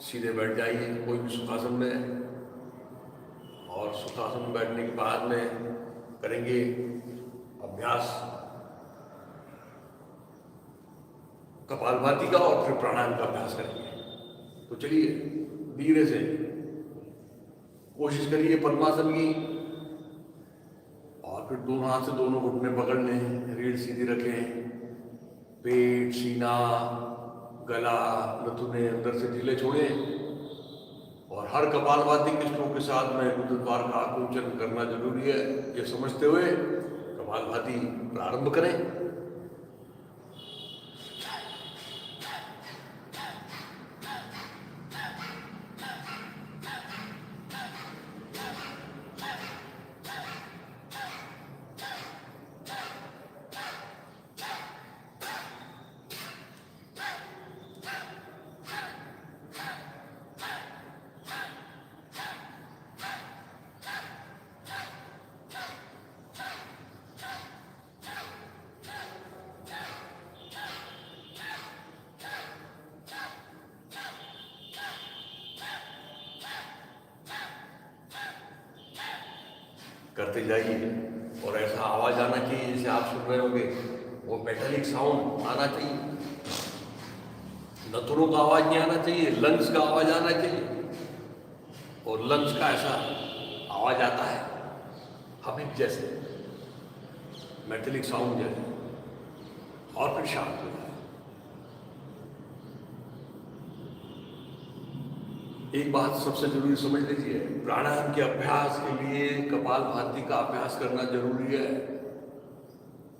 सीधे बैठ जाइए कोई भी सुखासन में, और सुखासन में बैठने के बाद में करेंगे अभ्यास कपालभाति का और फिर प्राणायाम का अभ्यास करेंगे। तो चलिए धीरे से कोशिश करिए पद्मासन की, और फिर दोनों हाथ से दोनों घुटने पकड़ लें, रीढ़ सीधी रखें, पेट, सीना, गला, नथुने अंदर से ढीले छोड़ें और हर कपालभाति के स्ट्रोक के साथ में गुरुद्वार का आकुंचन करना जरूरी है, ये समझते हुए कपालभाति प्रारंभ करें। करते जाइए। और ऐसा आवाज़ आना चाहिए जैसे आप सुन रहे होंगे, वो मेटालिक साउंड आना चाहिए। नथुनों का आवाज़ नहीं आना चाहिए, लंग्स का आवाज़ आना चाहिए। और लंग्स का ऐसा आवाज़ आता है हमिंग जैसे, मेटालिक साउंड जैसे, और फिर शांत हो जाए। एक बात सबसे जरूरी समझ लीजिए, प्राणायाम के अभ्यास के लिए कपालभाति का अभ्यास करना जरूरी है।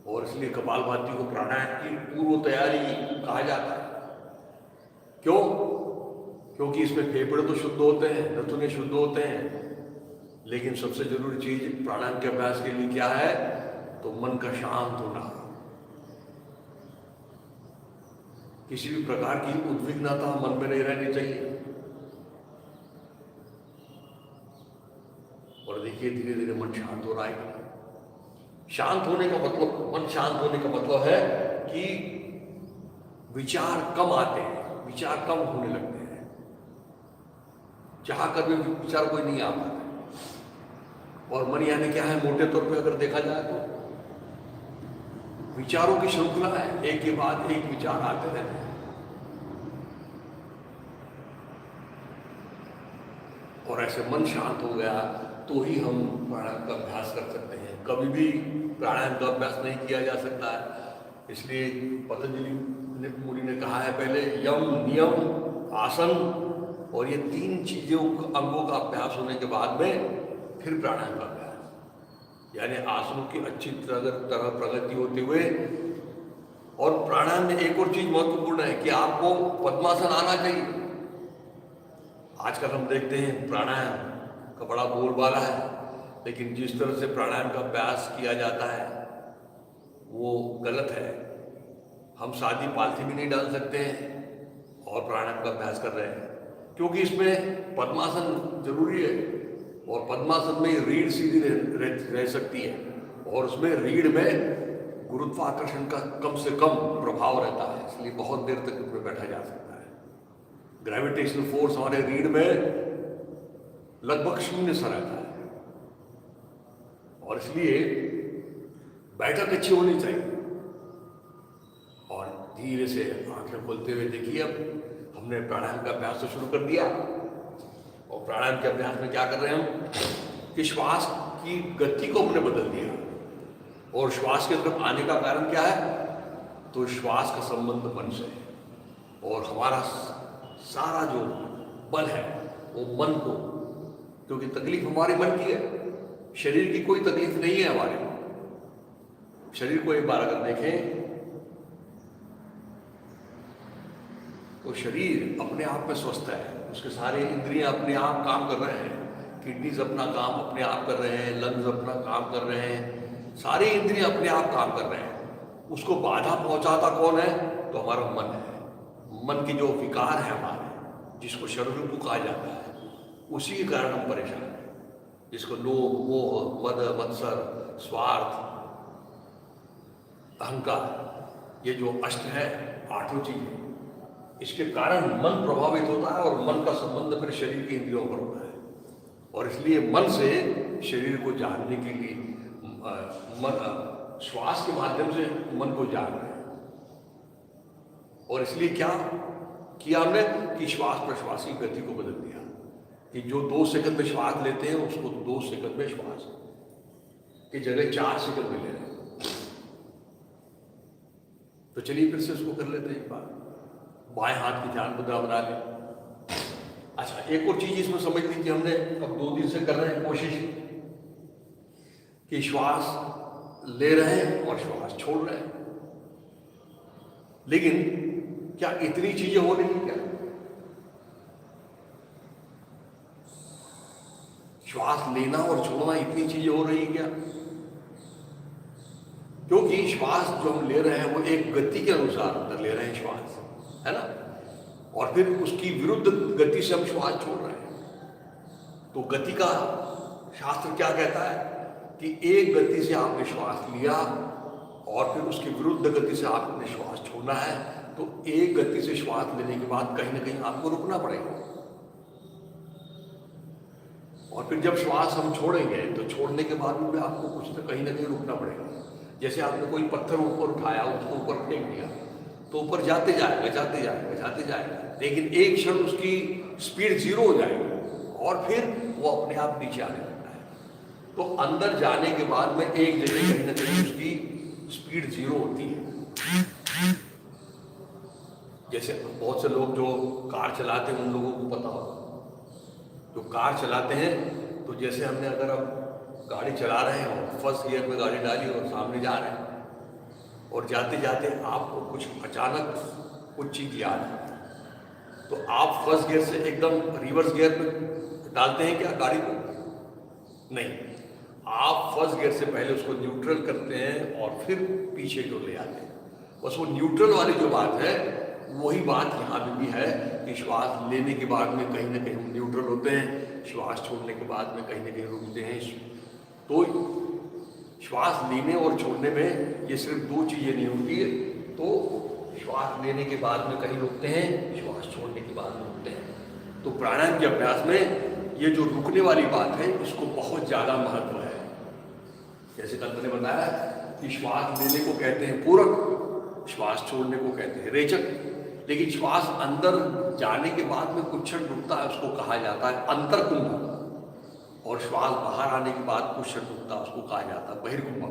और इसलिए कपालभाति को प्राणायाम की पूर्व तैयारी कहा जाता है। क्यों? क्योंकि इसमें फेफड़े तो शुद्ध होते हैं, नथुने शुद्ध होते हैं, लेकिन सबसे जरूरी चीज प्राणायाम के अभ्यास के लिए क्या है? तो मन का शांत होना। किसी भी प्रकार की उद्विग्नता मन में नहीं रहनी चाहिए। और देखिए धीरे धीरे मन शांत हो रहा है। शांत होने का मतलब, मन शांत होने का मतलब है कि विचार कम आते हैं, विचार कम होने लगते हैं। चाह कर भी विचार कोई नहीं आ पाते। और मन यानी क्या है? मोटे तौर पे अगर देखा जाए तो विचारों की श्रृंखला है, एक के बाद एक विचार आते रहते हैं। और ऐसे मन शांत हो गया तो ही हम प्राणायाम का अभ्यास कर सकते हैं। कभी भी प्राणायाम का अभ्यास नहीं किया जा सकता है। इसलिए पतंजलि मुनि ने कहा है पहले यम, नियम, आसन, और ये तीन चीजों अंगों का अभ्यास होने के बाद में फिर प्राणायाम का अभ्यास, यानी आसनों की अच्छी तरह प्रगति होते हुए। और प्राणायाम में एक और चीज महत्वपूर्ण है कि आपको पद्मासन आना चाहिए। आजकल हम देखते हैं प्राणायाम का बड़ा बोलबाला है, लेकिन जिस तरह से प्राणायाम का अभ्यास किया जाता है वो गलत है। हम शादी पालथी भी नहीं डाल सकते हैं और प्राणायाम का अभ्यास कर रहे हैं, क्योंकि इसमें पद्मासन जरूरी है। और पद्मासन में रीढ़ सीधी रह सकती है, और उसमें रीढ़ में गुरुत्वाकर्षण का कम से कम प्रभाव रहता है, इसलिए बहुत देर तक उसमें बैठा जा सकता है। ग्रेविटेशनल फोर्स हमारे रीढ़ में लगभग शून्य सा रहता है, और इसलिए बैठक अच्छी होनी चाहिए। और धीरे से आंखें खोलते हुए देखिए, अब हमने प्राणायाम का अभ्यास तो शुरू कर दिया। और प्राणायाम के अभ्यास में क्या कर रहे हैं हम कि श्वास की गति को हमने बदल दिया। और श्वास की तरफ आने का कारण क्या है? तो श्वास का संबंध मन से है, और हमारा सारा जो बल है वो मन को, क्योंकि तकलीफ हमारे मन की है, शरीर की कोई तकलीफ नहीं है हमारे। शरीर को एक बार अगर देखें तो शरीर अपने आप में स्वस्थ है, उसके सारे इंद्रियां अपने आप काम कर रहे हैं, किडनीज अपना काम अपने आप कर रहे हैं, लंग्स अपना काम कर रहे हैं, सारी इंद्रियां अपने आप काम कर रहे हैं। उसको बाधा पहुंचाता कौन है? तो हमारा मन है। मन के जो विकार है हमारे, जिसको शरीर कहा जाता है, उसी के कारण हम परेशान हैं। जिसको लोभ, मोह, मद, मत्सर, स्वार्थ, अहंकार, ये जो अष्ट है, आठों चीजें, इसके कारण मन प्रभावित होता है। और मन का संबंध फिर शरीर के इंद्रियों पर होता है। और इसलिए मन से शरीर को जानने के लिए मन श्वास के माध्यम से मन को जान रहे हैं। और इसलिए क्या किया हमने कि श्वास प्रश्वास की गति को बदल दिया, कि जो 2 सेकंड में श्वास लेते हैं उसको 2 सेकंड में श्वास की जगह 4 सेकंड में ले रहे हैं। तो चलिए फिर से उसको कर लेते हैं एक बार। बाएं हाथ की ध्यान मुद्रा बना लें। अच्छा, एक और चीज इसमें समझ लीजिए, हमने अब 2 दिन से कर रहे हैं कोशिश कि श्वास ले रहे हैं और श्वास छोड़ रहे हैं, लेकिन क्या इतनी चीजें हो रही हैं क्या? श्वास लेना और छोड़ना इतनी चीजें हो रही है क्या? क्योंकि श्वास जो हम ले रहे हैं वो एक गति के अनुसार अंदर ले रहे हैं श्वास, है ना, और फिर उसकी विरुद्ध गति से हम श्वास छोड़ रहे हैं। तो गति का शास्त्र क्या कहता है कि एक गति से आपने श्वास लिया और फिर उसकी विरुद्ध गति से आपने श्वास छोड़ना है। तो एक गति से श्वास लेने के बाद कहीं ना कहीं आपको रुकना पड़ेगा, और फिर जब श्वास हम छोड़ेंगे तो छोड़ने के बाद में भी आपको कुछ तो कहीं ना कहीं रुकना पड़ेगा। जैसे आपने कोई पत्थर ऊपर उठाया, उसको ऊपर फेंक दिया, तो ऊपर जाते जाएगा जाते जाएगा जाते जाएगा, लेकिन एक क्षण उसकी स्पीड 0 हो जाएगी और फिर वो अपने आप नीचे आने लगता है। तो अंदर जाने के बाद में एक जगह कहीं ना कहीं उसकी स्पीड 0 होती है। जैसे बहुत से लोग जो कार चलाते हैं उन लोगों को पता होगा, जो कार चलाते हैं तो जैसे हमने अगर अब गाड़ी चला रहे हैं और फर्स्ट गियर में गाड़ी डाली और सामने जा रहे हैं और जाते जाते आपको कुछ अचानक कुछ चीज याद है, तो आप फर्स्ट गियर से एकदम रिवर्स गियर में डालते हैं क्या गाड़ी को? नहीं, आप फर्स्ट गियर से पहले उसको न्यूट्रल करते हैं और फिर पीछे को ले आते हैं। बस वो न्यूट्रल वाली जो बात है वही बात यहाँ पे भी है कि श्वास लेने के बाद में कहीं ना कहीं हम न्यूट्रल होते हैं, श्वास छोड़ने के बाद में कहीं ना कहीं रुकते हैं। तो श्वास लेने और छोड़ने में ये सिर्फ 2 चीजें नहीं होती है। तो श्वास लेने के बाद में कहीं रुकते हैं, श्वास छोड़ने के बाद में रुकते हैं। तो प्राणायाम के अभ्यास में ये जो रुकने वाली बात है इसको बहुत ज्यादा महत्व है। जैसे कल मैंने बताया कि श्वास लेने को कहते हैं पूरक, श्वास छोड़ने को कहते हैं रेचक, लेकिन श्वास अंदर जाने के बाद में कुछ क्षण रुकता है उसको कहा जाता है अंतरकुंभ, और श्वास बाहर आने के बाद कुछ क्षण रुकता है उसको कहा जाता है बहिर्कुंभ।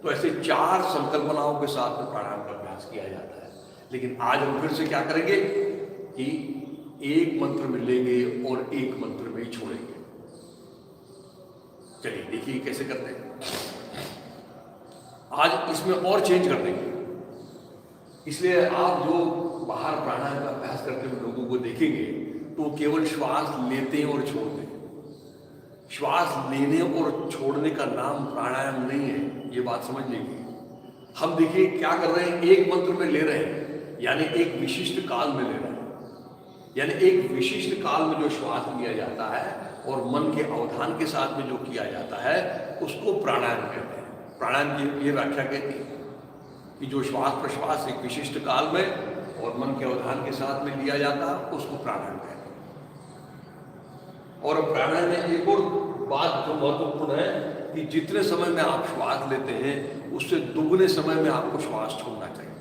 तो ऐसे 4 संकल्पनाओं के साथ में प्राणायाम का अभ्यास किया जाता है। लेकिन आज हम फिर से क्या करेंगे कि एक मंत्र में लेंगे और एक मंत्र में ही छोड़ेंगे। चलिए देखिए कैसे करते हैं। आज इसमें और चेंज कर देंगे, इसलिए आप जो बाहर प्राणायाम का अभ्यास करते हुए लोगों को देखेंगे तो केवल श्वास लेते हैं और छोड़ते हैं। श्वास लेने और छोड़ने का नाम प्राणायाम नहीं है, ये बात समझ लीजिए। हम देखिए क्या कर रहे हैं, एक मंत्र में ले रहे हैं यानी एक विशिष्ट काल में ले रहे हैं, यानी एक विशिष्ट काल में जो श्वास लिया जाता है और मन के अवधान के साथ में जो किया जाता है उसको प्राणायाम कहते हैं। प्राणायाम की ये व्याख्या कहती है कि जो श्वास प्रश्वास एक विशिष्ट काल में और मन के अवधान के साथ में लिया जाता है उसको प्राणायाम कहते हैं। और प्राणायाम में एक और बात जो महत्वपूर्ण है कि जितने समय में आप श्वास लेते हैं उससे दुगने समय में आपको श्वास छोड़ना चाहिए।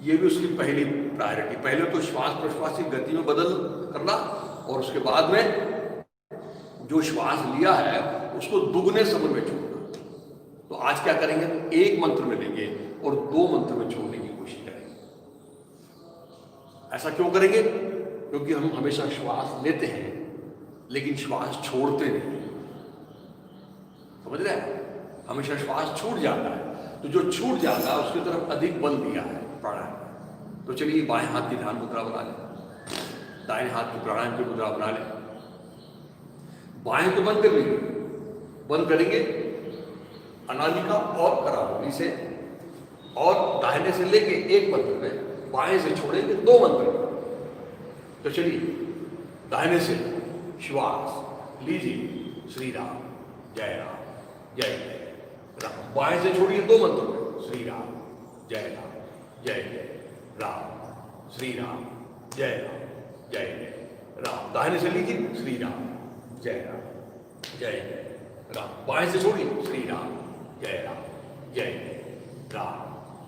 ये भी उसकी पहली प्रायोरिटी। पहले तो श्वास प्रश्वास की गति में बदल करना और उसके बाद में जो श्वास लिया है उसको दुगने समय में छोड़ना। तो आज क्या करेंगे, एक मंत्र में लेंगे और 2 मंत्र में छोड़ने की कोशिश करेंगे। ऐसा क्यों करेंगे? क्योंकि हम हमेशा श्वास लेते हैं लेकिन श्वास छोड़ते नहीं, समझ रहे हैं? हमेशा श्वास छूट जाता है, तो जो छूट जाता है उसकी तरफ अधिक बल दिया है प्राणायाम। तो चलिए बाएं हाथ की ध्यान मुद्रा बना लें, दाएं हाथ की प्राणायाम की मुद्रा बना लें। बाएं को बंद कर लेंगे, बंद करेंगे अनामिका और करावली से, और दाहिने से लेके एक मंत्र में, बाएं से छोड़ेंगे 2 मंत्र में। तो चलिए दाहिने से श्वास लीजिए, श्री राम जय राम जय जय राम। बाएं से छोड़िए 2 मंत्र में, श्री राम जय जय राम, श्री राम जय जय राम। दाहिने से लीजिए श्री राम जय राम। बाएं से छोड़िए श्री राम जय राम,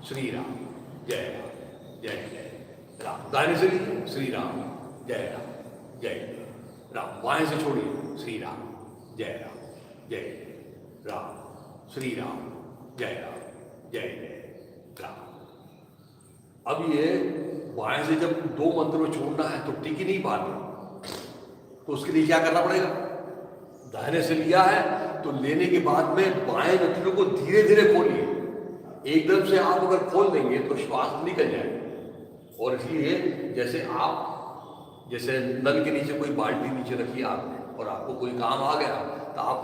श्री राम जय राम। दाहिने से लीजिए श्री राम जय राम। बाएं से छोड़िए श्री राम जय राम, श्री राम जय राम। अब ये बाएं से जब 2 मंत्र में छोड़ना है तो टिक ही नहीं पाते, तो उसके लिए क्या करना पड़ेगा? दाहिने से लिया है तो लेने के बाद में बाएं नथुने को धीरे धीरे खोलिए। एकदम से आप अगर खोल देंगे तो श्वास निकल जाएगा। और इसलिए जैसे नल के नीचे कोई बाल्टी नीचे रखी आपने और आपको कोई काम आ गया तो आप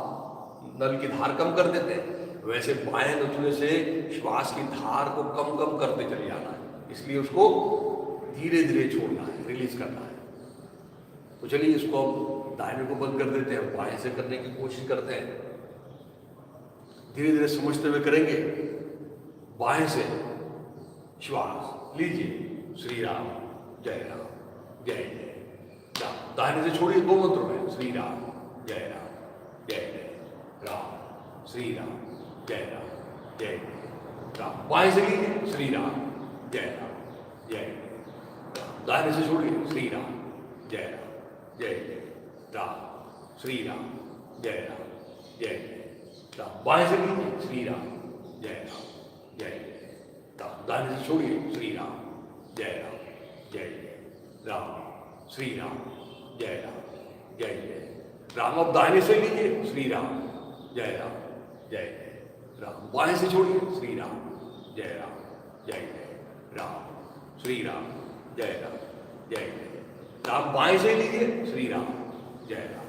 नल की धार कम कर देते हैं, वैसे बाएं नथुने से श्वास की धार को कम कम करते चले जाना है। इसलिए उसको धीरे धीरे छोड़ना है, रिलीज करना है। तो चलिए इसको हम दाहिने को बंद कर देते हैं, बाएं से करने की कोशिश करते हैं। धीरे धीरे समझते हुए करेंगे। बाएं से श्वास लीजिए, श्री राम जय राम। दाहिने से छोड़िए 2 मंत्रों में, श्री राम जय श्री राम जय राम। बाएं से लीजिए श्री राम जय राम। दाहिने से छोड़िए श्री राम जय राम श्री राम जय राम। बाएं से लीजिए श्री राम जय राम। दाहिने से छोड़िए श्री राम जय राम श्री राम जय राम। अब दाहिने से लीजिए श्री राम जय राम। बाएं से छोड़िए श्री राम जय राम श्री राम जय राम। बाएं से लीजिए श्री राम जय राम।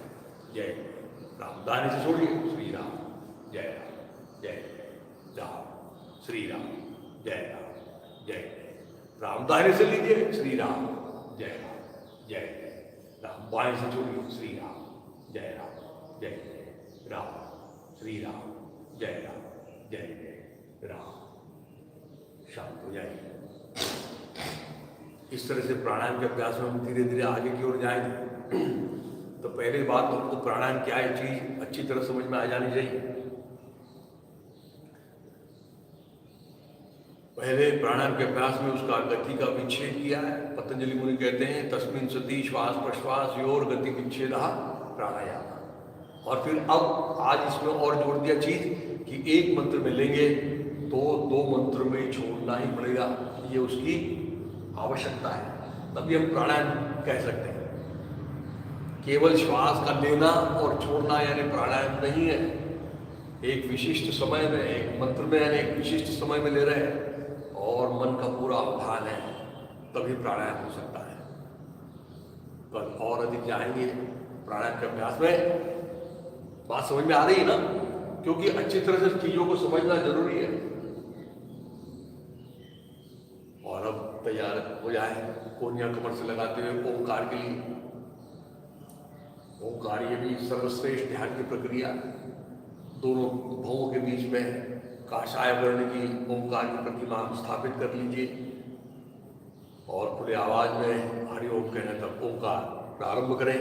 दाहिने से छोड़िए श्री राम जय राम श्री राम जय राम। दाहिने से लीजिए श्री राम जय राम। बाएं से छोड़िए श्री राम जय राम श्री राम जय राम। शांत हो जाइए। इस तरह से प्राणायाम के अभ्यास में हम धीरे धीरे आगे की ओर जाएंगे। तो पहले बात तो हमको प्राणायाम क्या है चीज अच्छी तरह समझ में आ जानी चाहिए। पहले प्राणायाम के अभ्यास में उसका गति का विच्छेद किया है। पतंजलि मुनि कहते हैं तस्मिन् सति श्वास प्रश्वास योर गति विच्छेद प्राणायाम। और फिर अब आज इसमें और जोड़ दिया चीज कि एक मंत्र में लेंगे तो दो मंत्र में छोड़ना ही पड़ेगा। ये उसकी आवश्यकता है, तभी हम प्राणायाम कह सकते हैं। केवल श्वास का लेना और छोड़ना यानी प्राणायाम नहीं है। एक विशिष्ट समय में एक मंत्र में यानी एक विशिष्ट समय में ले रहे हैं और मन का पूरा अवधान है, तभी प्राणायाम हो सकता है। कल और अधिक जाएंगे प्राणायाम के अभ्यास में। बात समझ में आ रही है ना? क्योंकि अच्छी तरह से चीजों को समझना जरूरी है। और अब तैयार हो जाए कोनिया कमर से लगाते हुए ओंकार के लिए। ओंकार ये भी सर्वश्रेष्ठ ध्यान की प्रक्रिया। दोनों भवों के बीच में काषाय वर्ण की ओंकार की प्रतिमा स्थापित कर लीजिए और खुले आवाज में हरिओम कहने तक ओंकार प्रारंभ करें।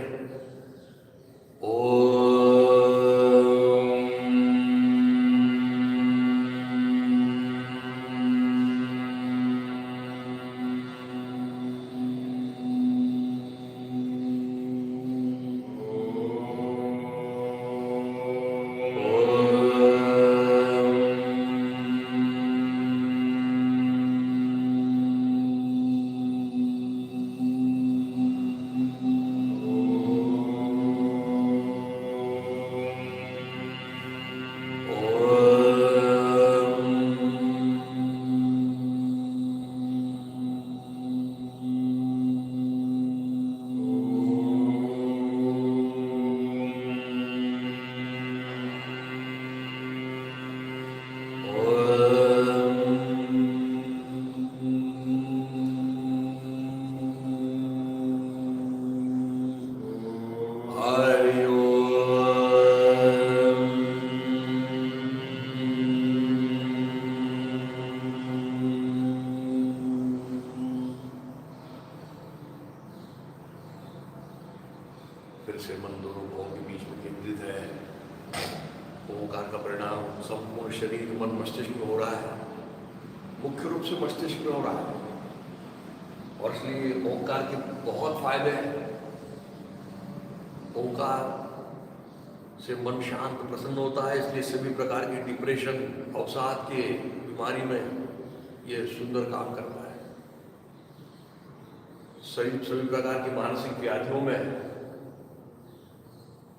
फिर से मन दोनों भावों के बीच में केंद्रित है। ओंकार का परिणाम संपूर्ण शरीर मन मस्तिष्क में हो रहा है, मुख्य रूप से मस्तिष्क में हो रहा है। और इसलिए ओंकार के बहुत फायदे हैं। ओंकार से मन शांत प्रसन्न होता है, इसलिए सभी प्रकार की डिप्रेशन अवसाद के बीमारी में ये सुंदर काम करता है। सभी प्रकार की मानसिक व्याधियों में।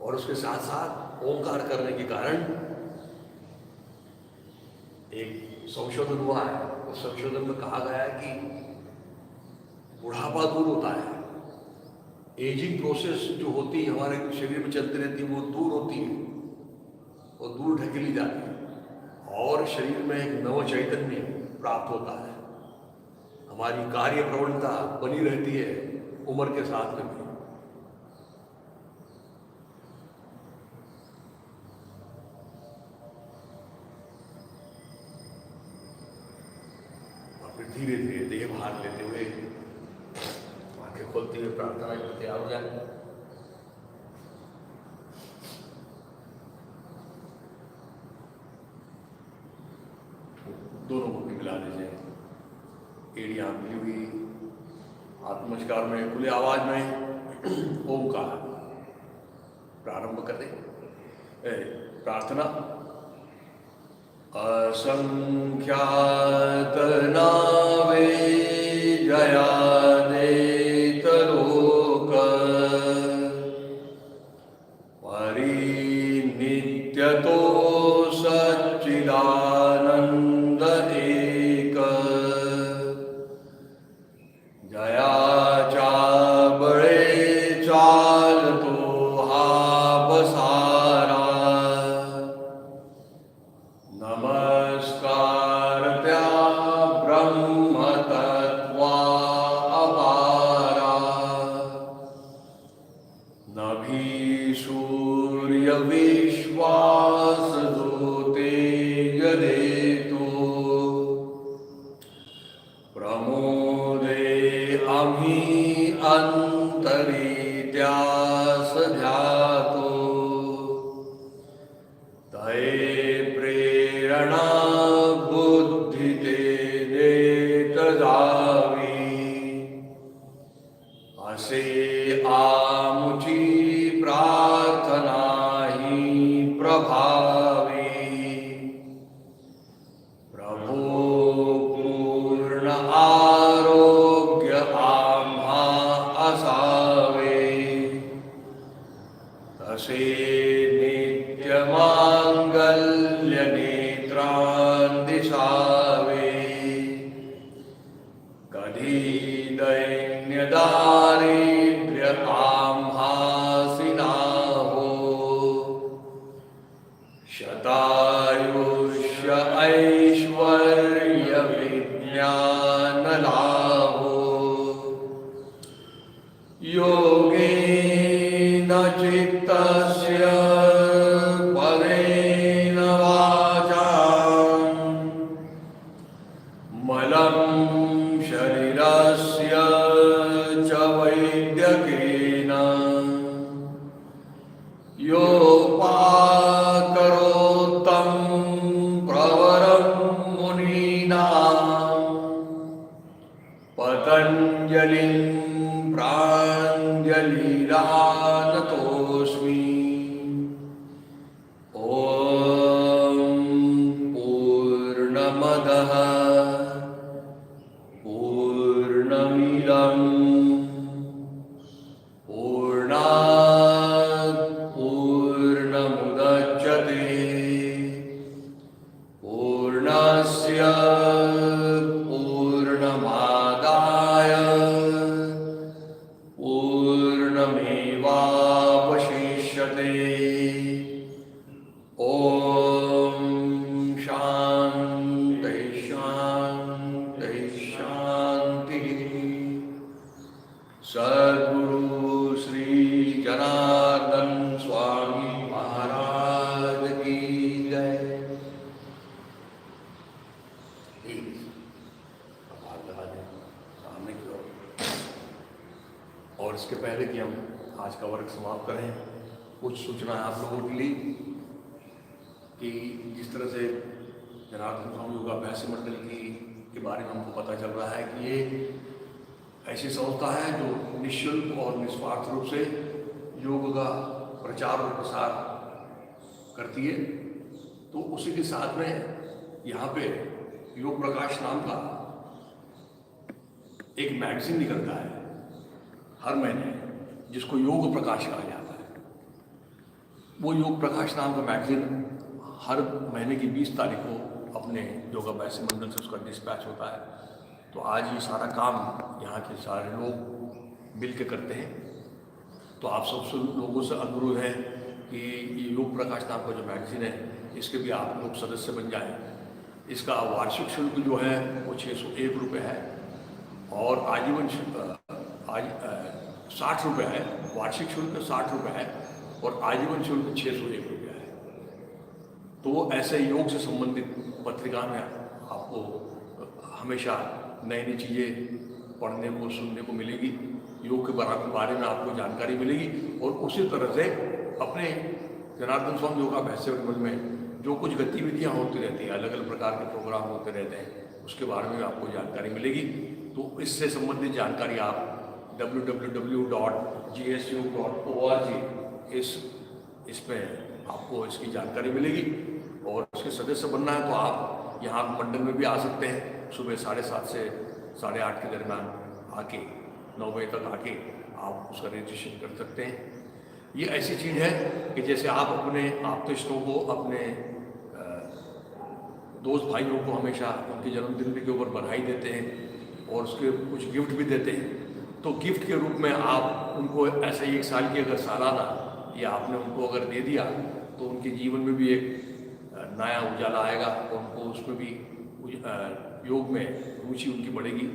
और उसके साथ साथ ओंकार करने के कारण एक संशोधन हुआ है। उस संशोधन में कहा गया है कि बुढ़ापा दूर होता है। एजिंग प्रोसेस जो होती है हमारे शरीर में चलती रहती है वो दूर होती है, वो दूर ढकेली जाती है और शरीर में एक नव चैतन्य प्राप्त होता है। हमारी कार्य प्रवणता बनी रहती है उम्र के साथ में भी। धीरे धीरे देह भार लेते हुए आंखें खोलते हुए प्रार्थना के तैयार हो जाए। दोनों मुट्ठी मिलाने से एड़ी यहाँ मिली हुई आत्मस्कार में खुले आवाज में ओंकार प्रारंभ करें। प्रार्थना। असंख्यात नावे जयादेत लोक परिनित्यतो सच्चिदानंद एक जयाचा बळे चालतो हा बसारा नमस्कार त्या ब्रह्मतत्वा अपारा नभी सूर्य विश्वास दोते जदेतो प्रमोदे आम्ही अंतरित्यास ध्यातो तये प्रेरणा बुद्धि ते देत जावी असे आमुची प्रार्थना ही प्रभावी प्रभो पूर्ण आरोग्य आम्हा असावे तसे नित्य मांगल्य नेत्रां दिसावे कधी दैन्य दारिद्र्य आम्हासी नाहो शतायुष्य ऐश्वर्य विज्ञान लाभो योगेन चित्तस्य पदेन वाचा मलं शरीरस्य च वैद्यकेन योपाकरोत्तं प्रवरं मुनीनां पतञ्जलिं प्राञ्जलिरानतोऽस्मि। ॐ पूर्णमदः पूर्णमिदं पूर्णात् पूर्णमुदच्यते पूर्णस्य पूर्णमादाय पूर्णमेवावशिष्यते। ॐ शान्ति शान्ति शान्तिः। सद्गुरु श्री जनार्दन स्वामी महाराज की जय। सामने की ओर। और इसके पहले कि हम आज का वर्ग समाप्त करें, कुछ सूचना आप लोगों के लिए कि जिस तरह से जनार्दन स्वामी योगाभ्यास मंडल के बारे में हमको पता चल रहा है कि ये ऐसी संस्था है जो निःशुल्क और निस्वार्थ रूप से योग का प्रचार और प्रसार करती है। तो उसी के साथ में यहाँ पे योग प्रकाश नाम का एक मैगजीन निकलता है हर महीने, जिसको योग प्रकाश कहा जाता है। वो योग प्रकाश नाम का मैगजीन हर महीने की 20 तारीख को अपने योगाभ्यास मंडल से उसका डिस्पैच होता है। तो आज ये सारा काम यहाँ के सारे लोग मिल के करते हैं। तो आप सब लोगों से अनुरोध है कि ये योग प्रकाश नाम का जो मैगजीन है, इसके भी आप लोग सदस्य बन जाएं। इसका वार्षिक शुल्क जो है वो 601 रुपये है और आजीवन 60 रुपये है। वार्षिक शुल्क 60 रुपये है और आजीवन शुल्क 601 रुपये है। तो ऐसे योग से संबंधित पत्रिका में आपको हमेशा नई नई चीज़ें पढ़ने को सुनने को मिलेगी, योग के बारे में आपको जानकारी मिलेगी। और उसी तरह से अपने जनार्दन स्वामी योगाभ्यास मंडल में जो कुछ गतिविधियाँ होती रहती हैं, अलग अलग प्रकार के प्रोग्राम होते रहते हैं, उसके बारे में आपको जानकारी मिलेगी। तो इससे संबंधित जानकारी आप www.gsu.org इसमें आपको इसकी जानकारी मिलेगी। और उसके सदस्य बनना है तो आप यहाँ मंडल में भी आ सकते हैं। सुबह 7:30 से 8:30 के दरमियान आके 9 बजे तक आके आप उसका रजिस्ट्रेशन कर सकते हैं। ये ऐसी चीज़ है कि जैसे आप अपने आप्तेष्टों को, अपने दोस्त भाइयों को हमेशा उनके जन्मदिन के ऊपर बधाई देते हैं और उसके कुछ गिफ्ट भी देते हैं, तो गिफ्ट के रूप में आप उनको ऐसे ही 1 साल की अगर सालाना या आपने उनको अगर दे दिया तो उनके जीवन में भी एक नया उजाला आएगा और उनको उसमें भी योग में रुचि उनकी बढ़ेगी।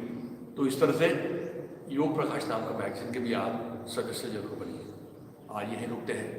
तो इस तरह से योग प्रकाश नाम का मैगजीन के भी आप सदस्य जरूर बनिए। आज यहीं रुकते हैं।